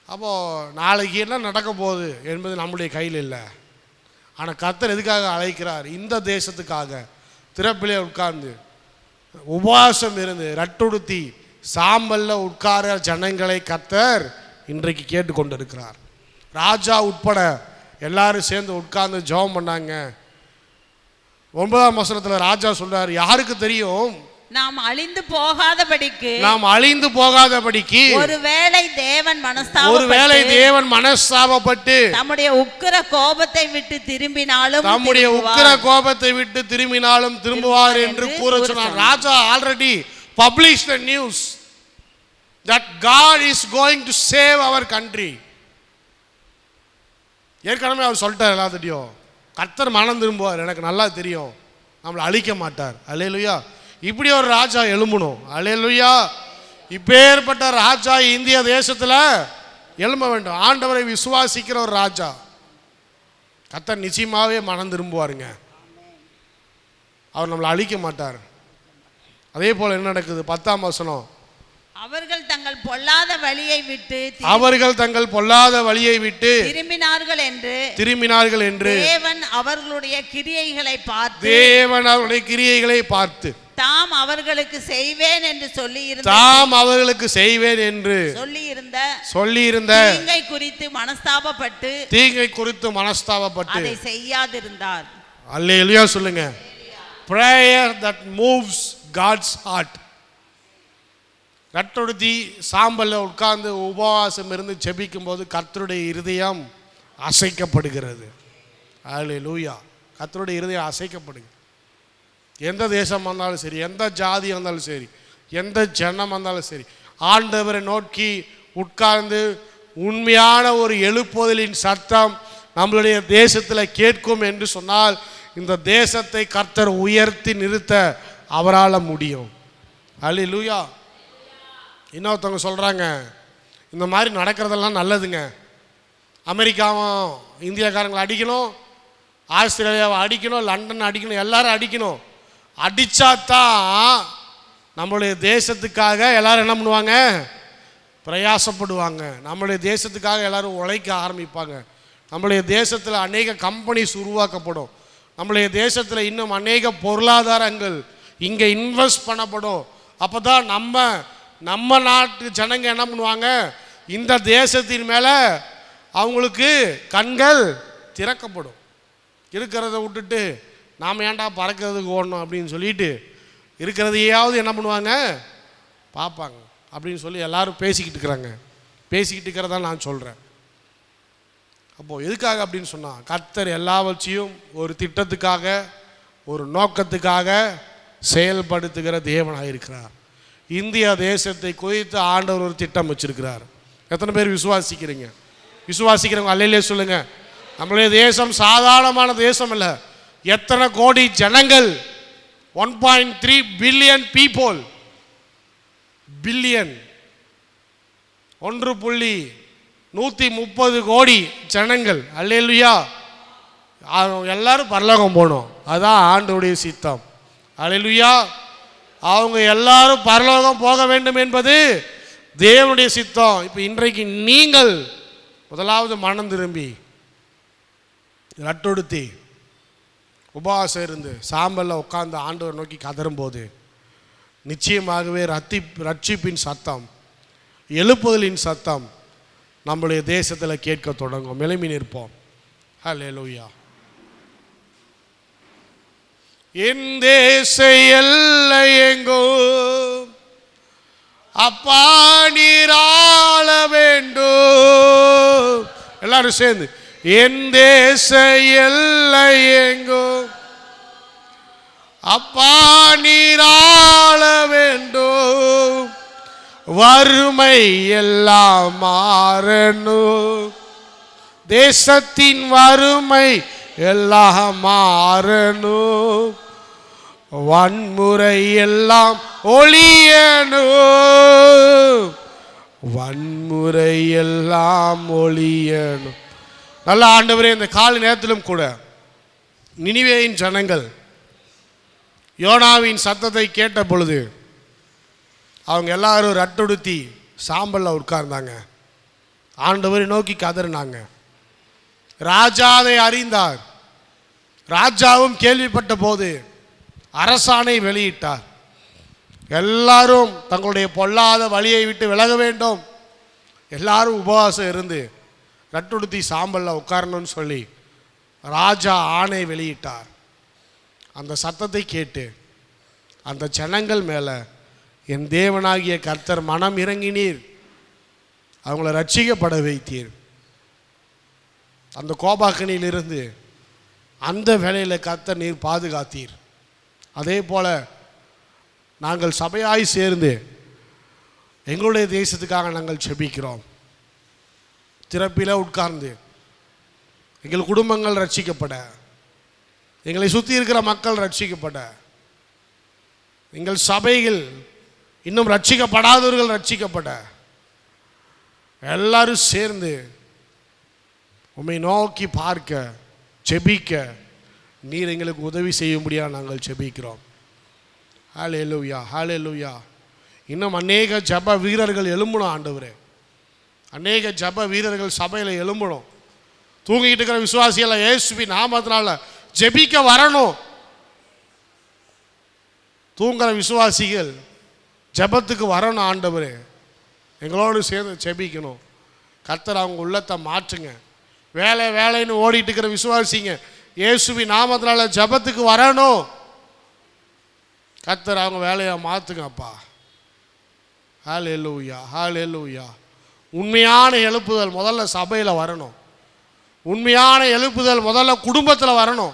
அப்போது நாளைக்கு என்ன நடக்க போகுது என்பது நம்முடைய கையில் இல்லை. ஆனால் கர்த்தர் எதுக்காக அழைக்கிறார்? இந்த தேசத்துக்காக திறப்பிலே உட்கார்ந்து உபவாசம் இருந்து ரட்டுடுத்தி சாம்பல்ல உட்கார ஜனங்களை கர்த்தர் இன்றைக்கு கேட்டுக்கொண்டு இருக்கிறார். ராஜா உட்பட எல்லாரும் சேர்ந்து உட்கார்ந்து ஜெபம் பண்ணாங்க. 9ஆம் வசனத்தில் ராஜா சொல்றார், யாருக்கு தெரியும் நாம் அழிந்து போகாதபடிக்கு ஒருவேளை தேவன் மனஸ்தாபப்பட்டு தம்முடைய உக்கிர கோபத்தை விட்டு திரும்பினாலும் திரும்புவார் என்று கூற சொன்னார். ராஜா already published the news that God is going to save our country. ஏற்கனவே அவர் சொல்லிட்டார் எல்லாத்திட்டையும், கர்த்தர் மனம் திரும்புவார், எனக்கு நல்லா தெரியும், நம்மளை அழிக்க மாட்டார். அல்லேலூயா. இப்படி ஒரு ராஜா எழும்பணும். அல்லேலூயா. இப்பேற்பட்ட ராஜா இந்திய தேசத்தில் எழும்ப வேண்டும். ஆண்டவரை விசுவாசிக்கிற ஒரு ராஜா கர்த்தர் நிச்சயமாகவே மனம் திரும்புவாருங்க. அவர் நம்மளை அழிக்க மாட்டார். அதே போல் என்ன நடக்குது? 10ஆம் வசனம், அவர்கள் தங்கள் பொல்லாத வழியை விட்டு திரும்பினார்கள் என்று தேவன் அவர்களுடைய கிரியைகளை பார்த்து தாம் அவர்களுக்கு செய்வேன் என்று சொல்லியிருந்த தீங்கை குறித்து மனஸ்தாபப்பட்டு அதை செய்யாதிருந்தார். அல்லேலூயா சொல்லுங்க. Prayer that moves God's heart. ரட்டொடுத்தி சாம்பல்ல உட்கார்ந்து உபவாசம் இருந்து ஜெபிக்கும் போது கர்த்தருடைய இருதயம் அசைக்கப்படுகிறது. அல்லேலூயா. கர்த்தருடைய இருதயம் அசைக்கப்படுகிறது. எந்த தேசம் வந்தாலும் சரி, எந்த ஜாதி வந்தாலும் சரி, எந்த ஜனம் வந்தாலும் சரி, ஆண்டவரை நோக்கி உட்கார்ந்து உண்மையான ஒரு எழுப்புதலின் சத்தம் நம்மளுடைய தேசத்தில் கேட்கும் என்று சொன்னால் இந்த தேசத்தை கர்த்தர் உயர்த்தி நிறுத்த அவரால் முடியும். அல்லேலூயா. இன்னொருத்தவங்க சொல்கிறாங்க, இந்த மாதிரி நடக்கிறதெல்லாம் நல்லதுங்க, அமெரிக்காவும் இந்தியாக்காரங்களை அடிக்கணும், ஆஸ்திரேலியாவை அடிக்கணும், லண்டன் அடிக்கணும், எல்லாரும் அடிக்கணும். அடித்தாதான் நம்மளுடைய தேசத்துக்காக எல்லாரும் என்ன பண்ணுவாங்க? பிரயாசப்படுவாங்க. நம்மளுடைய தேசத்துக்காக எல்லாரும் உழைக்க ஆரம்பிப்பாங்க. நம்மளுடைய தேசத்தில் அநேக கம்பெனிஸ் உருவாக்கப்படும். நம்மளுடைய தேசத்தில் இன்னும் அநேக பொருளாதாரங்கள் இங்கே இன்வெஸ்ட் பண்ணப்படும். அப்போ தான் நம்ம நாட்டு ஜனங்க என்ன பண்ணுவாங்க? இந்த தேசத்தின் மேலே அவங்களுக்கு கண்கள் திறக்கப்படும். இருக்கிறத விட்டுட்டு நாம் ஏன்டா பறக்கிறதுக்கு ஓடணும் அப்படின்னு சொல்லிட்டு இருக்கிறதையாவது என்ன பண்ணுவாங்க, பார்ப்பாங்க அப்படின்னு சொல்லி எல்லாரும் பேசிக்கிட்டு இருக்கிறாங்க. பேசிக்கிட்டு இருக்கிறதா நான் சொல்கிறேன். அப்போது எதுக்காக அப்படின்னு சொன்னால், கர்த்தர் எல்லாவற்றையும் ஒரு திட்டத்துக்காக, ஒரு நோக்கத்துக்காக செயல்படுத்துகிற தேவனாக இருக்கிறார். இந்திய தேசத்தை குறித்து ஆண்டவர் ஒரு திட்டம் வச்சிருக்கிறார். எத்தனை பேர் விசுவாசிக்கிறீங்க? விசுவாசிக்கிறவங்க அல்லையிலே சொல்லுங்க. நம்மளுடைய தேசம் சாதாரணமான தேசம் இல்லை. எத்தனை கோடி ஜனங்கள், 1.3 பில்லியன் பீப்புள், பில்லியன் 1.130 கோடி ஜனங்கள். அல்லேலூயா. எல்லாரும் பரலோகம் போகணும், அதுதான் ஆண்டவருடைய சித்தம். அல்லேலூயா. அவங்க எல்லாரும் பரலோகம் போக வேண்டும் என்பது தேவனுடைய சித்தம். இப்போ இன்றைக்கு நீங்கள் முதலாவது மனம் திரும்பி ரட்டொடுத்தி உபவாசம் இருந்து சாம்பலில் உட்கார்ந்து ஆண்டவர் நோக்கி கதறும்போது நிச்சயமாகவே ரட்சிப்பின் சத்தம், எழுப்புதலின் சத்தம் நம்முடைய தேசத்தில் கேட்க தொடங்கும். எழும்பி நிற்போம். ஹல்லேலூயா. என் தேச எல்லை எங்கும் அப்பா நீராள வேண்டும். எல்லாரும் சேர்ந்து, என் தேச எல்லை எங்கும் அப்பா நீராள வேண்டும். வறுமை எல்லாம் மாறணும், தேசத்தின் வறுமை எல்லாம் மாறணும். வன்முறை எல்லாம் ஒழியணும், வன்முறை எல்லாம் ஒழியணும். நல்ல ஆண்டவரே, இந்த காலை நேரத்திலும் கூட நினிவேயின் ஜனங்கள் யோனாவின் சத்தத்தை கேட்ட பொழுது அவங்க எல்லாரும் ரட்டொடுத்தி சாம்பலில் உட்கார்ந்தாங்க. ஆண்டவரை நோக்கி கதறினாங்க. ராஜா அதை அறிந்தார். ராஜாவும் கேள்விப்பட்ட போது அரசாணை வெளியிட்டார். எல்லாரும் தங்களுடைய பொல்லாத வழியை விட்டு விலக வேண்டும், எல்லாரும் உபவாசம் இருந்து ரட்டொடுத்தி சாம்பலில் உட்காரணும்னு சொல்லி ராஜா ஆணை வெளியிட்டார். அந்த சத்தத்தை கேட்டு அந்த ஜனங்கள் மேலே என் தேவனாகிய கர்த்தர் மனம் இறங்கினீர், அவங்கள ரட்சிக்கப்பட வைத்தீர். அந்த கோபாக்கனிலிருந்து அந்த வேளையில் கர்த்தர் நீர் பாதுகாத்தீர். அதே போல் நாங்கள் சபையாய் சேர்ந்து எங்களுடைய தேசத்துக்காக நாங்கள் செபிக்கிறோம். திறப்பில் உட்கார்ந்து எங்கள் குடும்பங்கள் ரட்சிக்கப்பட, எங்களை சுற்றி இருக்கிற மக்கள் ரட்சிக்கப்பட, எங்கள் சபைகள் இன்னும் ரட்சிக்கப்படாதவர்கள் ரட்சிக்கப்பட, எல்லாரும் சேர்ந்து உம்மை நோக்கி பார்க்க செபிக்க நீர் எங்களுக்கு உதவி செய்யும்படியாக நாங்கள் செபிக்கிறோம். ஹல்லேலூயா, ஹல்லேலூயா. இன்னும் அநேக ஜப வீரர்கள் எழும்பணும் ஆண்டவரே. அநேக ஜப வீரர்கள் சபையில் எழும்பணும். தூங்கிட்டு இருக்கிற விசுவாசிகள் இயேசுவின் நாமத்தினால ஜெபிக்க வரணும். தூங்குற விசுவாசிகள் ஜபத்துக்கு வரணும். ஆண்டவரே, எங்களோடு சேர்ந்து ஜெபிக்கணும். கர்த்தர் அவங்க உள்ளத்தை மாற்றுங்க. வேலை வேலைன்னு ஓடிட்டு இருக்கிற விசுவாசிங்க இயேசுவின் நாமத்தினால ஜபத்துக்கு வரணும். கர்த்தர் அவங்க வேலையை மாற்றுங்கப்பா. ஹல்லேலூயா, ஹல்லேலூயா. உண்மையான எழுப்புதல் முதல்ல சபையில் வரணும். உண்மையான எழுப்புதல் முதல்ல குடும்பத்தில் வரணும்.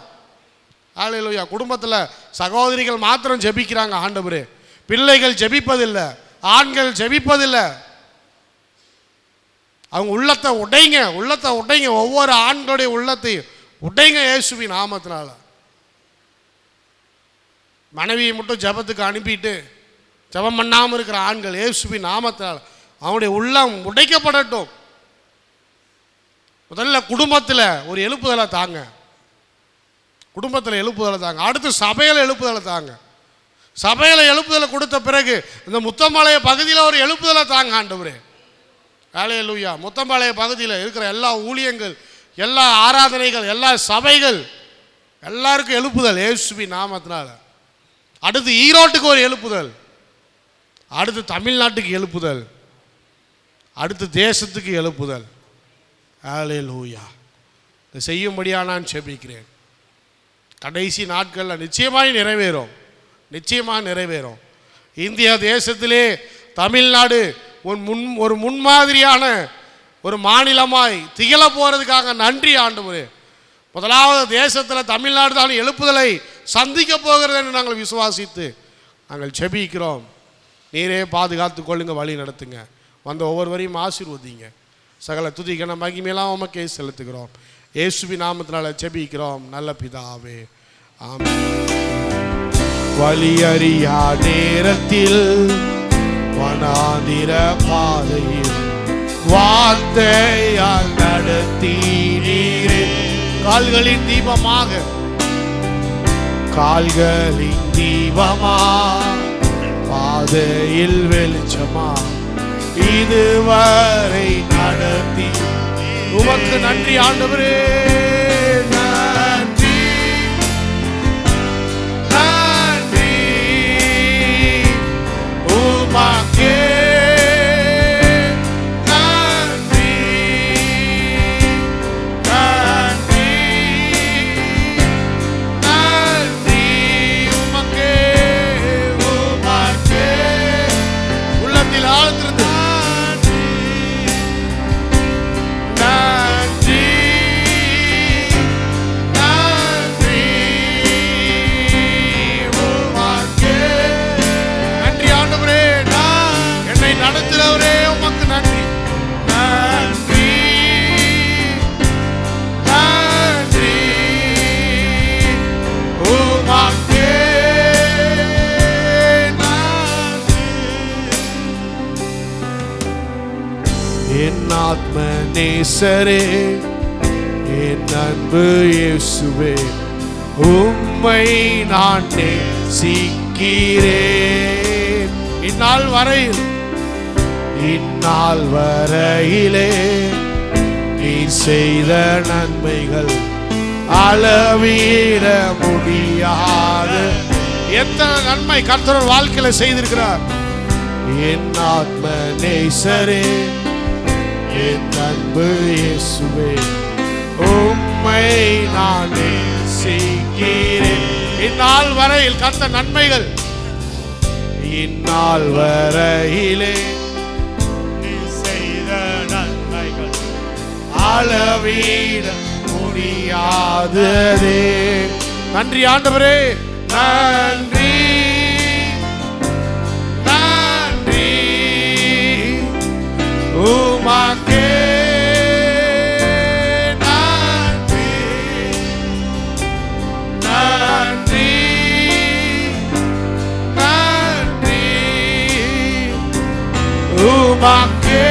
ஹல்லேலூயா. குடும்பத்தில் சகோதரிகள் மாத்திரம் ஜெபிக்கிறாங்க ஆண்டவரே, பிள்ளைகள் ஜெபிப்பதில்லை, ஆண்கள் ஜெபிப்பதில்லை. அவங்க உள்ளத்தை உடைங்க, உள்ளத்தை உடைங்க. ஒவ்வொரு ஆண்களுடைய உள்ளத்தையும் உடைங்க இயேசுவின் நாமத்தினால. மனைவியை மட்டும் ஜபத்துக்கு அனுப்பிட்டு ஜபம் பண்ணாமல் இருக்கிற ஆண்கள் இயேசுவின் நாமத்தினால அவனுடைய உள்ளம் உடைக்கப்படட்டும். முதல்ல குடும்பத்தில் ஒரு எழுப்புதலை தாங்க, குடும்பத்தில் எழுப்புதலை தாங்க. அடுத்து சபையில் எழுப்புதலை தாங்க. சபையில் எழுப்புதலை கொடுத்த பிறகு இந்த முத்தம்பாளைய பகுதியில் ஒரு எழுப்புதலை தாங்க ஆண்டவரே. ஹல்லேலூயா. முத்தம்பாளைய பகுதியில் இருக்கிற எல்லா ஊழியங்கள், எல்லா ஆராதனைகள், எல்லா சபைகள் எல்லாருக்கும் எழுப்புதல் இயேசுவின் நாமத்தினால. அடுத்து ஈரோட்டுக்கு ஒரு எழுப்புதல், அடுத்து தமிழ்நாட்டுக்கு எழுப்புதல், அடுத்து தேசத்துக்கு எழுப்புதல். ஹல்லேலூயா. இதை செய்யும்படியாக நான் செபிக்கிறேன். கடைசி நாட்களில் நிச்சயமாய் நிறைவேறும், நிச்சயமாக நிறைவேறும். இந்திய தேசத்திலே தமிழ்நாடு ஒரு முன்மாதிரியான ஒரு மாநிலமாய் திகழ போகிறதுக்காக நன்றி ஆண்டவரே. முதலாவது தேசத்தில் தமிழ்நாடு தான் எழுப்புதலை சந்திக்க போகிறது என்று நாங்கள் விசுவாசித்து நாங்கள் செபிக்கிறோம். நீரே பாதுகாத்து கொள்ளுங்க, வழி நடத்துங்க, வந்த ஒவ்வொருவரையும் ஆசீர்வதிங்க. சகல துதிக்கான மகிமையெல்லாம் உமக்கே செலுத்துகிறோம். இயேசுவின் நாமத்தினால செபிக்கிறோம் நல்ல பிதாவே, ஆமென். வழியறியா நேரத்தில் வனாந்திர பாதையில் வார்த்தையால் நடத்தீரே. கால்களின் தீபமாக, கால்களின் தீபமா, பாதையில் வெளிச்சமா, இதுவரை நடத்தி உமக்கு நன்றி ஆண்டவரே. நன்றி நன்றி உமக்கே நன்றி நன்றி நன்றி உமக்கே உமக்கே. உள்ளத்தில் ஆழ்த்திருந்து நடத்துகிறவரே உமக்கு நன்றி. நன்றி நன்றி உமக்கே நன்றி. என் ஆத்ம நேசரே, என் அன்பு இயேசுவே, உம்மை நான் நேசிக்கிறேன். இந்நாள் வரையில் வரையிலே நீ செய்த நன்மைகள் அளவிட முடியாத. எத்தனை நன்மை கர்த்தர் வாழ்க்கையில செய்திருக்கிறார். என் ஆத்ம நேசரே, என் அன்பு இயேசுவே, உம்மை நான் நேசிக்கிறேன். இந்நாள் வரையில் கர்த்தர் நன்மைகள், இந்நாள் வரையிலே அளவிட முடியாததே. நன்றி ஆண்டவரே, நன்றி நன்றி உமக்கே நன்றி நன்றி நன்றி உமக்கே.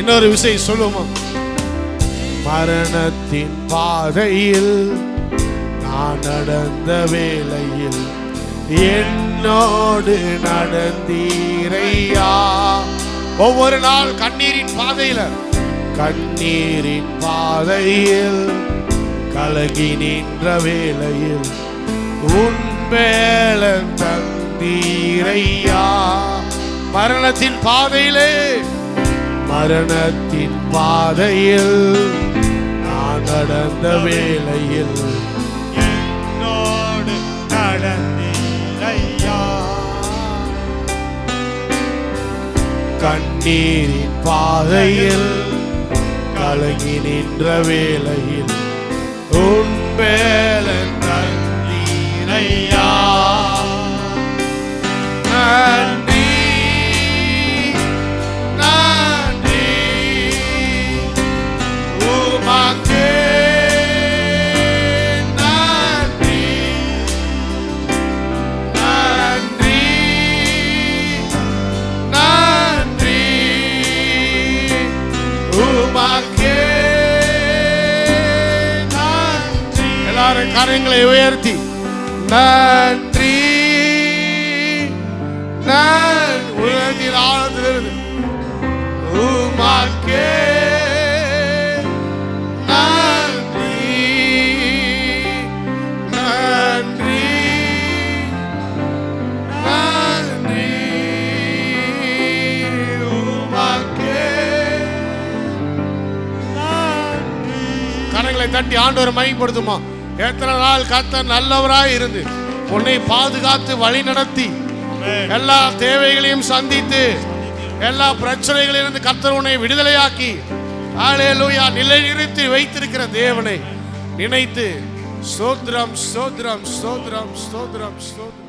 இன்னொரு விஷயம் சொல்லுமா? மரணத்தின் பாதையில் நான் நடந்த வேளையில் என்னோடு நடந்தீரையா. ஒவ்வொரு நாள் கண்ணீரின் பாதையில, கண்ணீரின் பாதையில் கலகி நின்ற வேளையில் உன் மேலம் தந்தீரையா. மரணத்தின் பாதையிலே, மரணத்தின் பாதையில் நான் நடந்த வேளையில் என்னோடு நடந்தீரையா. கண்ணீரின் பாதையில் கலங்கி நின்ற வேளையில் உன் மேலன் தந்தீரையா. நன்றி உமக்கே நன்றி நன்றி நன்றி உமக்கே நன்றி. எல்லாரும் கரங்களை உயர்த்தி நன்றி உலகில் ஆழ்ந்திருது உமக்கே தட்டி ஆண்டவரை மகிமைப்படுத்துமா? எத்தனை நாள் கர்த்தர் நல்லவராய் இருந்து உன்னை பாதுகாத்து வழி நடத்தி எல்லா தேவைகளையும் சந்தித்து எல்லா பிரச்சனைகளிலிருந்து கர்த்தர் உன்னை விடுதலையாக்கி ஹல்லேலூயா நிலைநிறுத்தி வைத்திருக்கிற தேவனை நினைத்து ஸ்தோத்திரம் ஸ்தோத்திரம் ஸ்தோத்திரம் ஸ்தோத்திரம் ஸ்தோத்திரம்.